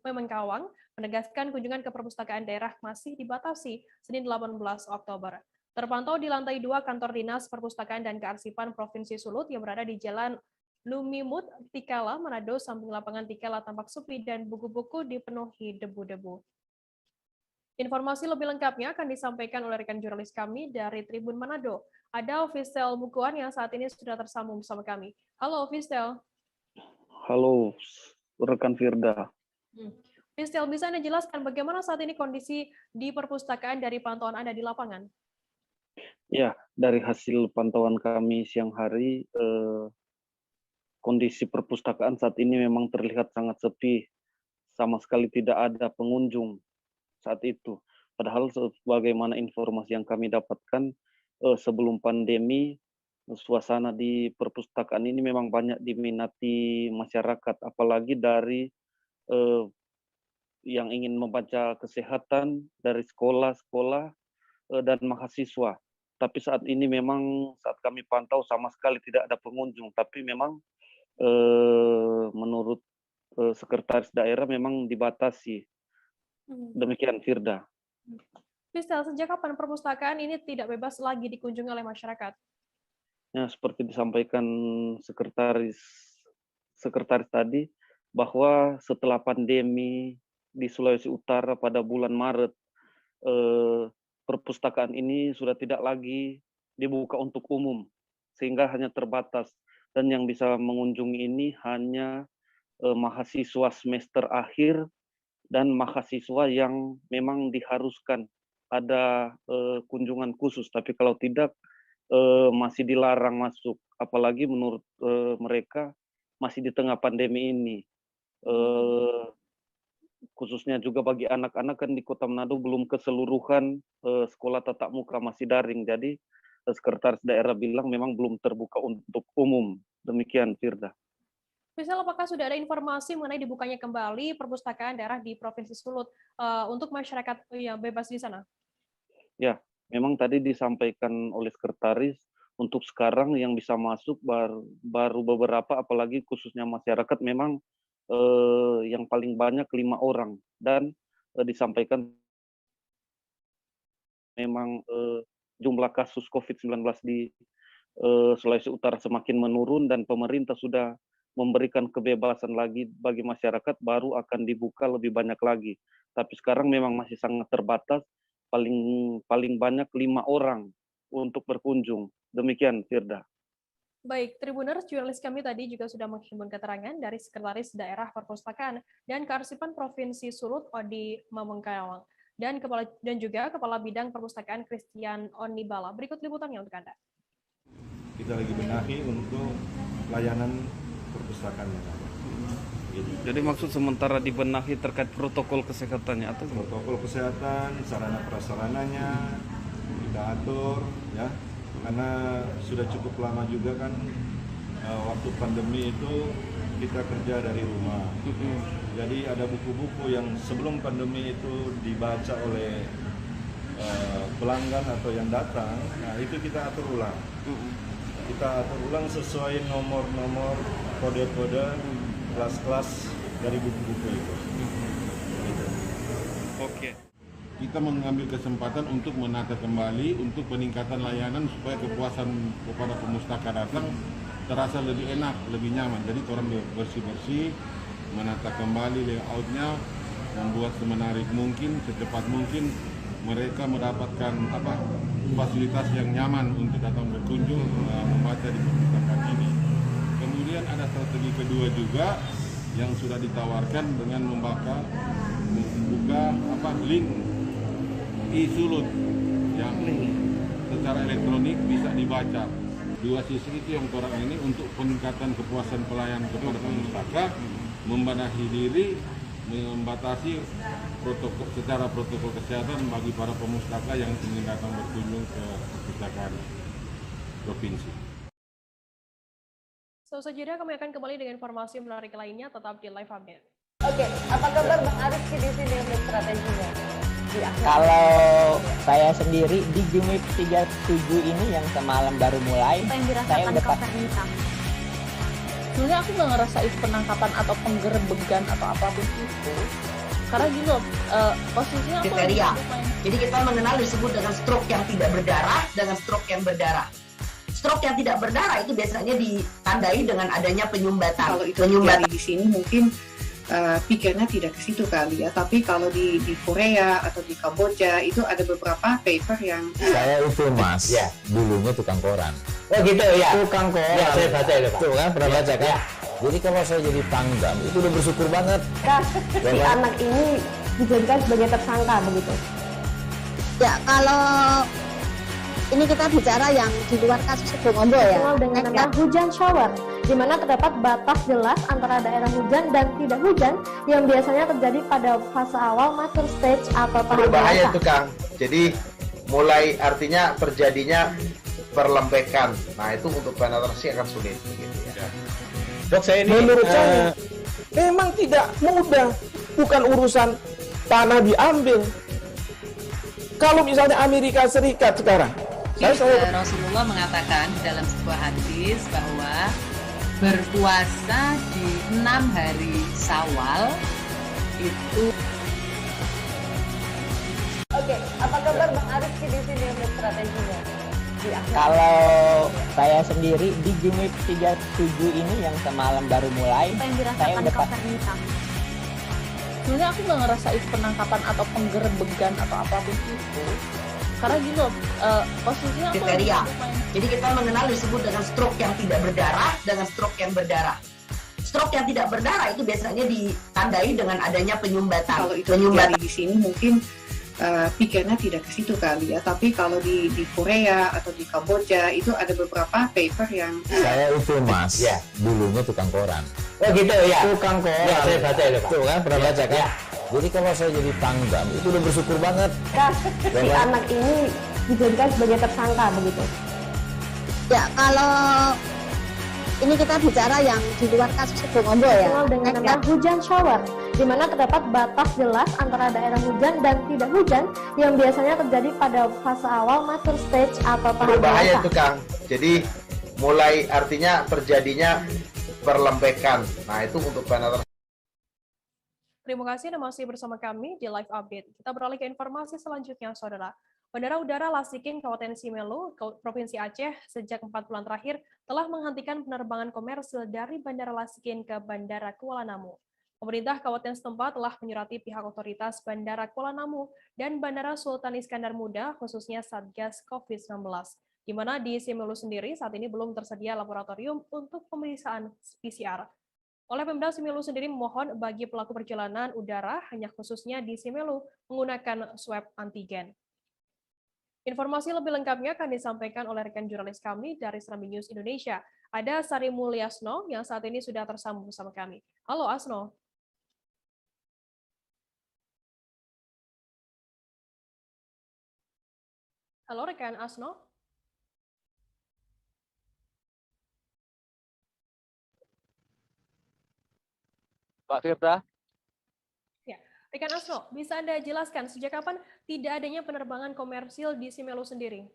Memengkawang, menegaskan kunjungan ke perpustakaan daerah masih dibatasi Senin 18 Oktober. Terpantau di lantai 2 kantor Dinas Perpustakaan dan Kearsipan Provinsi Sulut yang berada di Jalan Lumimut, Tikala, Manado, samping lapangan Tikala tampak sepi dan buku-buku dipenuhi debu-debu. Informasi lebih lengkapnya akan disampaikan oleh rekan jurnalis kami dari Tribun Manado. Ada Official Mukuan yang saat ini sudah tersambung bersama kami. Halo Official. Halo rekan Firda. Official, bisa Anda jelaskan bagaimana saat ini kondisi di perpustakaan dari pantauan Anda di lapangan? Ya, dari hasil pantauan kami siang hari, kondisi perpustakaan saat ini memang terlihat sangat sepi. Sama sekali tidak ada pengunjung saat itu. Padahal sebagaimana informasi yang kami dapatkan sebelum pandemi, suasana di perpustakaan ini memang banyak diminati masyarakat, apalagi dari yang ingin membaca kesehatan dari sekolah-sekolah dan mahasiswa. Tapi saat ini memang saat kami pantau sama sekali tidak ada pengunjung, tapi memang menurut sekretaris daerah memang dibatasi. Demikian Firda. Fistel, sejak kapan perpustakaan ini tidak bebas lagi dikunjungi oleh masyarakat? Ya, seperti disampaikan sekretaris tadi, bahwa setelah pandemi di Sulawesi Utara pada bulan Maret, perpustakaan ini sudah tidak lagi dibuka untuk umum, sehingga hanya terbatas. Dan yang bisa mengunjungi ini hanya mahasiswa semester akhir dan mahasiswa yang memang diharuskan ada kunjungan khusus, tapi kalau tidak masih dilarang masuk, apalagi menurut mereka masih di tengah pandemi ini. Khususnya juga bagi anak-anak kan di Kota Manado belum keseluruhan sekolah tatap muka, masih daring, jadi sekretaris daerah bilang memang belum terbuka untuk umum. Demikian Firda. Misal, apakah sudah ada informasi mengenai dibukanya kembali perpustakaan daerah di Provinsi Sulut untuk masyarakat yang bebas di sana? Ya, memang tadi disampaikan oleh sekretaris, untuk sekarang yang bisa masuk baru beberapa, apalagi khususnya masyarakat memang yang paling banyak 5 orang. Dan disampaikan memang jumlah kasus COVID-19 di Sulawesi Utara semakin menurun dan pemerintah sudah memberikan kebebasan lagi bagi masyarakat, baru akan dibuka lebih banyak lagi. Tapi sekarang memang masih sangat terbatas, paling banyak 5 orang untuk berkunjung. Demikian Firda. Baik, Tribuners, jurnalis kami tadi juga sudah menghimpun keterangan dari Sekretaris Daerah Perpustakaan dan Kearsipan Provinsi Sulut, Odi Memengkawang, dan juga Kepala Bidang Perpustakaan Christian Onibala. Berikut liputannya untuk Anda. Kita lagi benahi untuk layanan perpustakaan yang ada. Jadi maksud sementara dibenahi terkait protokol kesehatannya atau protokol kesehatan, sarana prasarananya kita atur ya, karena sudah cukup lama juga kan waktu pandemi itu kita kerja dari rumah. Jadi ada buku-buku yang sebelum pandemi itu dibaca oleh pelanggan atau yang datang, nah itu kita atur ulang. Kita atur ulang sesuai nomor-nomor, kode-kode, kelas-kelas dari buku-buku itu. Oke. Kita mengambil kesempatan untuk menata kembali untuk peningkatan layanan supaya kepuasan kepada pemustaka datang terasa lebih enak, lebih nyaman. Jadi orang bersih-bersih, menata kembali layoutnya, membuat semenarik mungkin, secepat mungkin mereka mendapatkan fasilitas yang nyaman untuk datang berkunjung membaca di perpustakaan ini. Kemudian ada strategi kedua juga yang sudah ditawarkan dengan membuka link e-Sulut yang secara elektronik bisa dibaca. Dua sisi itu yang orang ini untuk peningkatan kepuasan pelayan kepada pemustaka, membenahi diri, membatasi secara protokol kesehatan bagi para pemustaka yang ingin datang berkunjung ke perpustakaan provinsi. Selanjutnya kami akan kembali dengan informasi menarik lainnya, tetap di Live Update. Oke, apa kabar Bang Arif di sini untuk strateginya? Kalau saya sendiri di Jumip 37 ini yang semalam baru mulai, apa yang saya dirasakan udah Kak Fernita? Sebenarnya aku nggak ngerasa itu penangkapan atau penggerebegan atau apapun itu. Karena gini loh, posisinya aku kriteria. Jadi kita mengenal disebut dengan stroke yang tidak berdarah dengan stroke yang berdarah. Stroke yang tidak berdarah itu biasanya ditandai dengan adanya penyumbatan. Kalau itu terjadi di sini mungkin pikirnya tidak ke situ kali ya, tapi kalau di Korea atau di Kamboja itu ada beberapa paper yang saya itu mas, ya dulunya tukang koran. Oh gitu ya. Tukang koran. Ya, saya baca itu Pak. Tuh kan pernah baca kan? Ya. Jadi kalau saya jadi pangdam itu udah bersyukur banget. Si anak ini dijadikan sebagai tersangka begitu. Ya kalau ini kita bicara yang di luar kasus Sebongombo ya. Dengan nama hujan shower, di mana terdapat batas jelas antara daerah hujan dan tidak hujan yang biasanya terjadi pada fase awal mature stage atau tahap berbahaya dewasa. itu Kang. Jadi mulai artinya terjadinya perlembekan. Nah itu untuk penetrasi akan sulit. Gitu ya. Dok, saya ini menurut saya memang tidak mudah, bukan urusan tanah diambil. Kalau misalnya Amerika Serikat sekarang, Rasulullah mengatakan dalam sebuah hadis bahwa berpuasa di 6 hari Syawal itu. Oke, apa kabar Bang Arif di sini untuk strateginya? Kalau saya sendiri di Jumit 37 ini yang semalam baru mulai, saya udah Sebenarnya aku nggak ngerasa itu penangkapan atau penggerebegan atau apapun itu. Karena gini loh, posisinya aku kriteria. Jadi kita mengenal disebut dengan stroke yang tidak berdarah dengan stroke yang berdarah. Stroke yang tidak berdarah itu biasanya ditandai dengan adanya penyumbatan. Kalau itu terjadi di sini mungkin pikirnya tidak ke situ kali ya, tapi kalau di Korea atau di Kamboja itu ada beberapa paper yang saya itu mas, ya dulunya tukang koran. Oh gitu ya. Tukang koran. Ya, saya baca itu Pak. Tuh kan pernah baca kan? Ya. Jadi kalau saya jadi pangdam itu udah bersyukur banget. Si anak ini dijadikan sebagai tersangka begitu. Ya kalau ini kita bicara yang di luar kasus Sebongombo ya. Dengan nama hujan shower, di mana terdapat batas jelas antara daerah hujan dan tidak hujan yang biasanya terjadi pada fase awal mature stage atau tahap berbahaya dewasa. itu Kang. Jadi mulai artinya terjadinya perlembekan. Nah itu untuk penetrasi. Terima kasih Anda masih bersama kami di Live Update. Kita beralih ke informasi selanjutnya, Saudara. Bandara Udara Lasiking, Kabupaten Simelu, Provinsi Aceh, sejak 4 bulan terakhir telah menghentikan penerbangan komersil dari Bandara Lasiking ke Bandara Kuala Namu. Pemerintah Kabupaten setempat telah menyurati pihak otoritas Bandara Kuala Namu dan Bandara Sultan Iskandar Muda, khususnya Satgas COVID-19, di mana di Simelu sendiri saat ini belum tersedia laboratorium untuk pemeriksaan PCR. Oleh Pemda Simelu sendiri memohon bagi pelaku perjalanan udara, hanya khususnya di Simelu, menggunakan swab antigen. Informasi lebih lengkapnya akan disampaikan oleh rekan jurnalis kami dari Serambi News Indonesia. Ada Sari Mulyasno yang saat ini sudah tersambung bersama kami. Halo Asno. Halo rekan Asno. Pak Firda. Ya, rekan Asno, bisa Anda jelaskan sejak kapan tidak adanya penerbangan komersil di Simelu sendiri?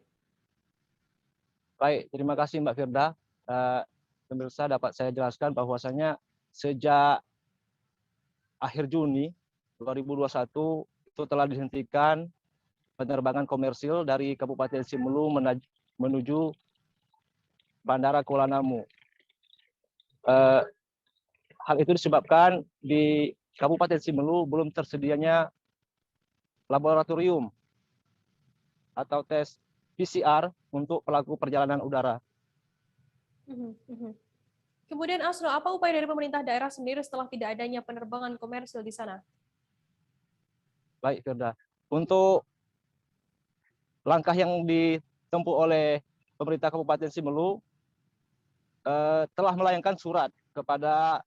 Baik, terima kasih Mbak Firda. Pemirsa dapat saya jelaskan bahwasanya sejak akhir Juni 2021 itu telah dihentikan penerbangan komersil dari Kabupaten Simelu menuju Bandara Kuala Namu. Hal itu disebabkan di Kabupaten Simelu belum tersedianya laboratorium atau tes PCR untuk pelaku perjalanan udara. Kemudian Asno, apa upaya dari pemerintah daerah sendiri setelah tidak adanya penerbangan komersil di sana? Baik, Firda. Untuk langkah yang ditempuh oleh pemerintah Kabupaten Simelu telah melayangkan surat kepada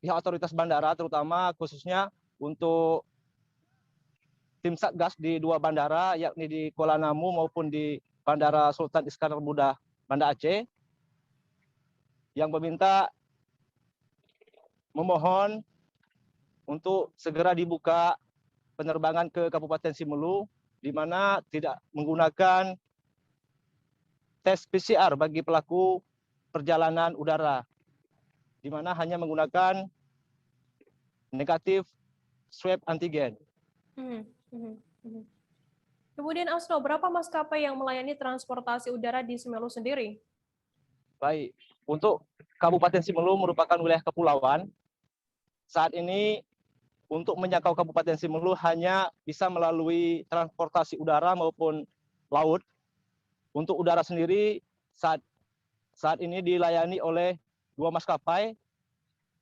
pihak otoritas bandara, terutama khususnya untuk tim Satgas di 2 bandara, yakni di Kuala Namu maupun di Bandara Sultan Iskandar Muda, Banda Aceh, yang meminta memohon untuk segera dibuka penerbangan ke Kabupaten Simelu, di mana tidak menggunakan tes PCR bagi pelaku perjalanan udara. di mana hanya menggunakan negatif swab antigen. Kemudian Asno, berapa maskapai yang melayani transportasi udara di Simelu sendiri? Baik, untuk Kabupaten Simelu merupakan wilayah kepulauan. Saat ini untuk menjangkau Kabupaten Simelu hanya bisa melalui transportasi udara maupun laut. Untuk udara sendiri saat ini dilayani oleh 2 maskapai,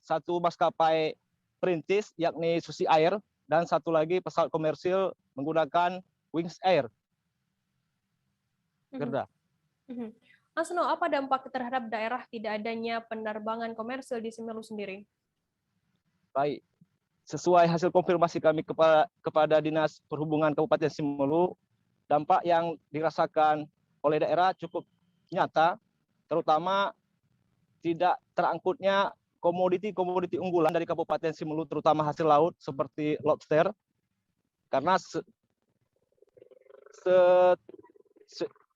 1 maskapai perintis yakni Susi Air, dan 1 lagi pesawat komersil menggunakan Wings Air. Gerda. Asno, apa dampak terhadap daerah tidak adanya penerbangan komersil di Simelu sendiri? Baik, sesuai hasil konfirmasi kami kepada Dinas Perhubungan Kabupaten Simelu, dampak yang dirasakan oleh daerah cukup nyata, terutama tidak terangkutnya komoditi-komoditi unggulan dari Kabupaten Simelu, terutama hasil laut seperti lobster, karena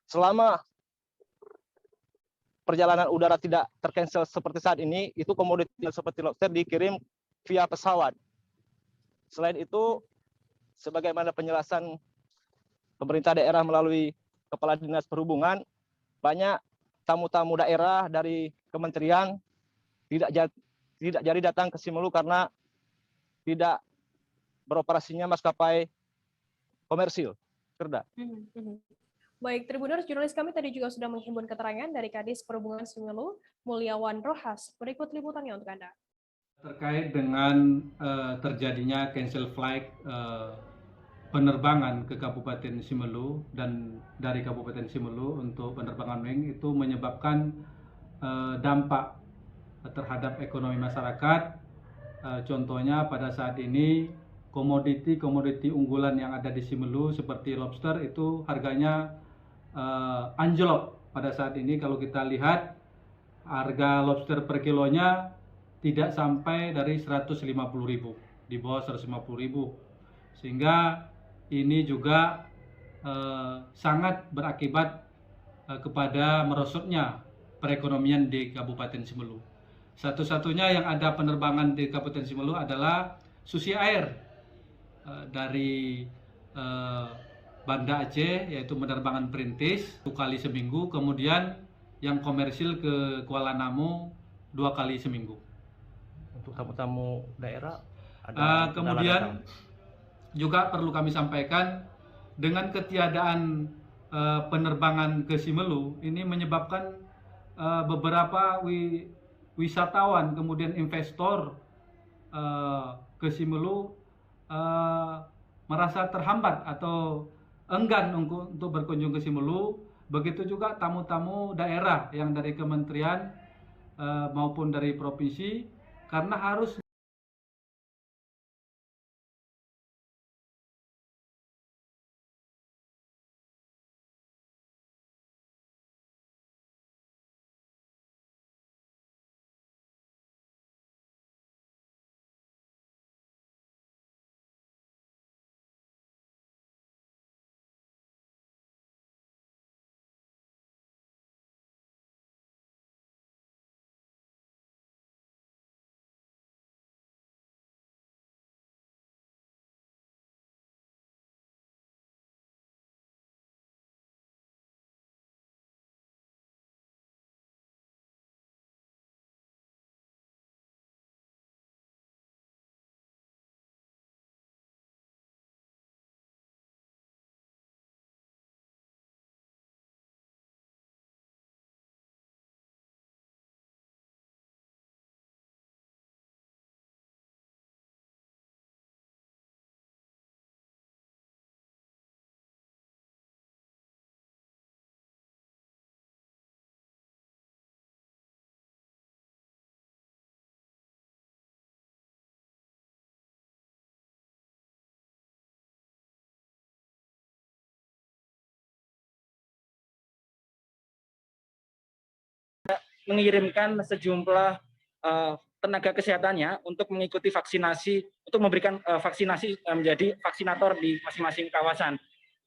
selama perjalanan udara tidak tercancel seperti saat ini, itu komoditi seperti lobster dikirim via pesawat. Selain itu, sebagaimana penjelasan pemerintah daerah melalui Kepala Dinas Perhubungan, banyak tamu-tamu daerah dari kementerian tidak jadi datang ke Simelu karena tidak beroperasinya maskapai komersil. Gerda. Baik, Tribuners, jurnalis kami tadi juga sudah menghimpun keterangan dari Kadis Perhubungan Simelu, Mulyawan Rohas. Berikut liputannya untuk Anda. Terkait dengan terjadinya cancel flight penerbangan ke Kabupaten Simelu dan dari Kabupaten Simelu untuk penerbangan wing itu menyebabkan dampak terhadap ekonomi masyarakat. Contohnya pada saat ini komoditi unggulan yang ada di Simelu seperti lobster itu harganya anjlok pada saat ini. Kalau kita lihat harga lobster per kilonya tidak sampai dari 150.000, di bawah 150.000, sehingga ini juga sangat berakibat kepada merosotnya perekonomian di Kabupaten Simelu. Satu-satunya yang ada penerbangan di Kabupaten Simelu adalah Susi Air dari Banda Aceh, yaitu penerbangan perintis 2 kali seminggu, kemudian yang komersil ke Kuala Namu 2 kali seminggu. Untuk tamu-tamu daerah kemudian juga perlu kami sampaikan, dengan ketiadaan penerbangan ke Simelu ini menyebabkan beberapa wisatawan kemudian investor ke Simelu merasa terhambat atau enggan untuk berkunjung ke Simelu. Begitu juga tamu-tamu daerah yang dari kementerian maupun dari provinsi, karena harus mengirimkan sejumlah tenaga kesehatannya untuk mengikuti vaksinasi, untuk memberikan vaksinasi menjadi vaksinator di masing-masing kawasan.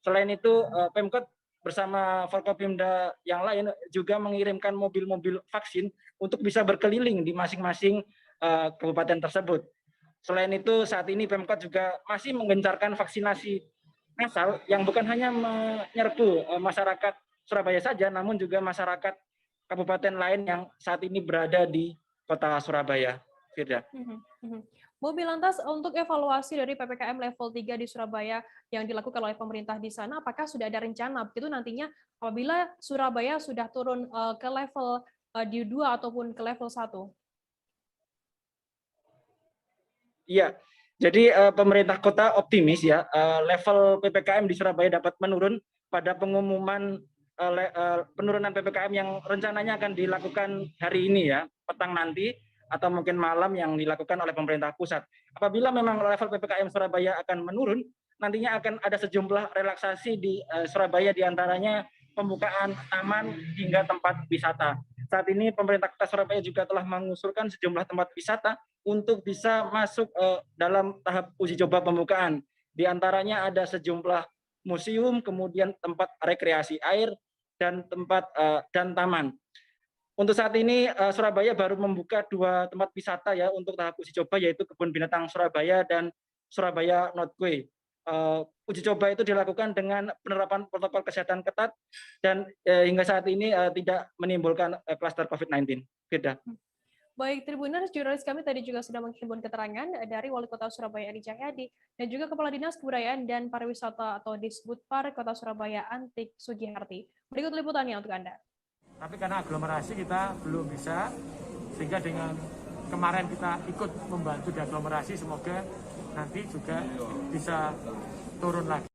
Selain itu, Pemkot bersama Forkopimda yang lain juga mengirimkan mobil-mobil vaksin untuk bisa berkeliling di masing-masing kabupaten tersebut. Selain itu, saat ini Pemkot juga masih menggencarkan vaksinasi massal yang bukan hanya menyerbu masyarakat Surabaya saja, namun juga masyarakat kabupaten lain yang saat ini berada di kota Surabaya. Firda. Mobil lantas untuk evaluasi dari PPKM level 3 di Surabaya yang dilakukan oleh pemerintah di sana, apakah sudah ada rencana begitu nantinya apabila Surabaya sudah turun ke level di 2 ataupun ke level 1? Iya, jadi pemerintah kota optimis ya, level PPKM di Surabaya dapat menurun pada pengumuman penurunan PPKM yang rencananya akan dilakukan hari ini ya, petang nanti, atau mungkin malam yang dilakukan oleh pemerintah pusat. Apabila memang level PPKM Surabaya akan menurun, nantinya akan ada sejumlah relaksasi di Surabaya, diantaranya pembukaan taman hingga tempat wisata. Saat ini pemerintah kota Surabaya juga telah mengusulkan sejumlah tempat wisata untuk bisa masuk dalam tahap uji coba pembukaan. Di antaranya ada sejumlah museum, kemudian tempat rekreasi air, dan tempat dan taman. Untuk saat ini Surabaya baru membuka 2 tempat wisata ya untuk tahap uji coba, yaitu Kebun Binatang Surabaya dan Surabaya Northway. Uji coba itu dilakukan dengan penerapan protokol kesehatan ketat dan hingga saat ini tidak menimbulkan klaster COVID-19. Firda. Baik, Tribuners, jurnalis kami tadi juga sudah menghimpun keterangan dari Wali Kota Surabaya Edi Cahyadi dan juga Kepala Dinas Kebudayaan dan Pariwisata atau Disbudpar Kota Surabaya Antik Sugiharti. Berikut liputannya untuk Anda. Tapi karena aglomerasi kita belum bisa, sehingga dengan kemarin kita ikut membantu di aglomerasi, semoga nanti juga bisa turun lagi.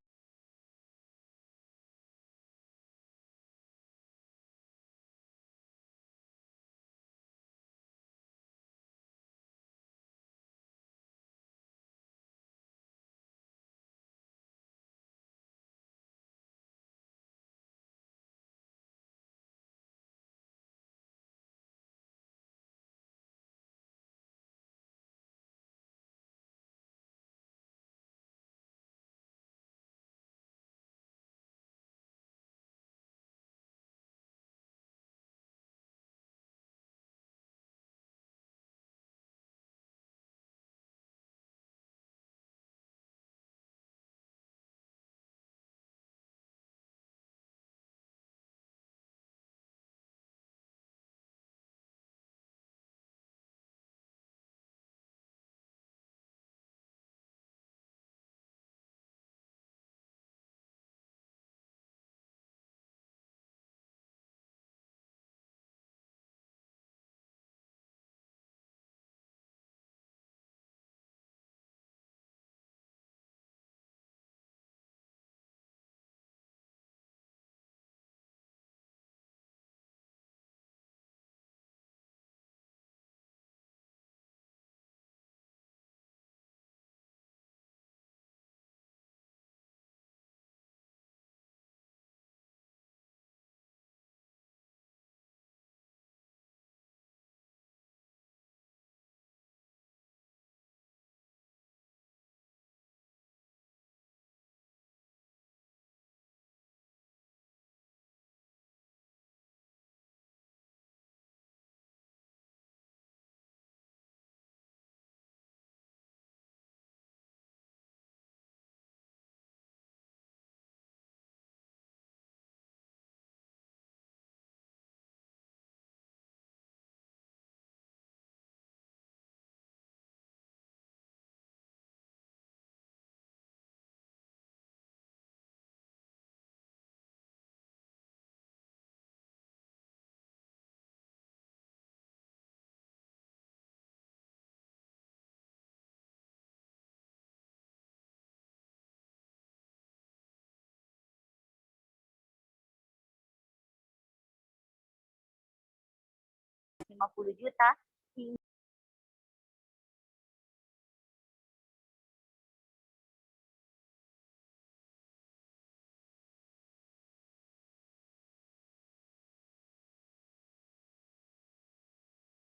Rp50 juta.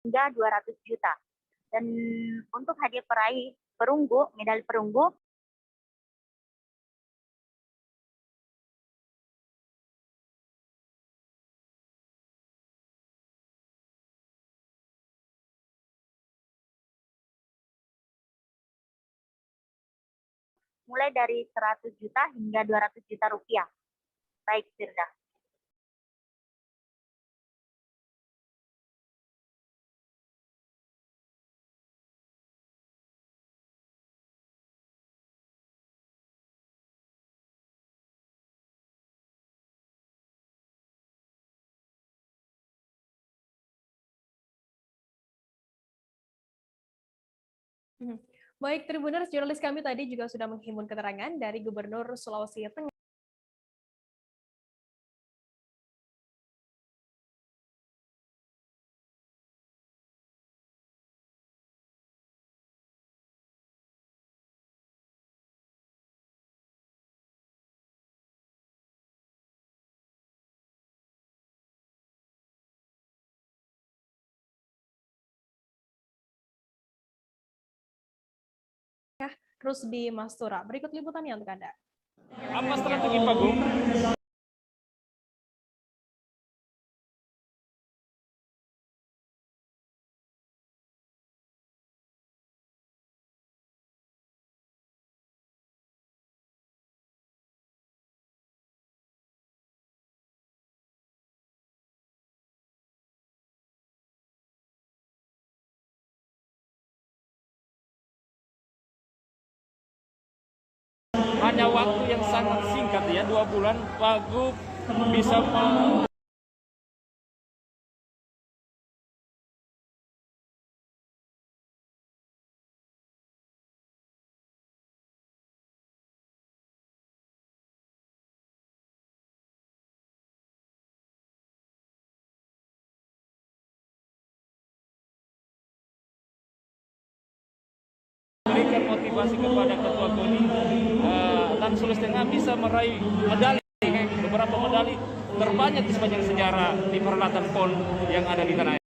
Hingga 200 juta. Dan untuk hadiah peraih perunggu, medali perunggu, mulai dari 100 juta hingga 200 juta rupiah. Baik, Firda. Baik, Tribuners, jurnalis kami tadi juga sudah menghimpun keterangan dari Gubernur Sulawesi Tengah. Rusdi Mastura. Berikut liputannya untuk Anda. Apa strategi Pak Gung? Hanya waktu yang sangat singkat ya, 2 bulan Pak Gung bisa memberikan motivasi kepada ketua KONI dan Sulawesi Tengah bisa meraih medali, beberapa medali terbanyak di sepanjang sejarah di perhelatan PON yang ada di tanah air.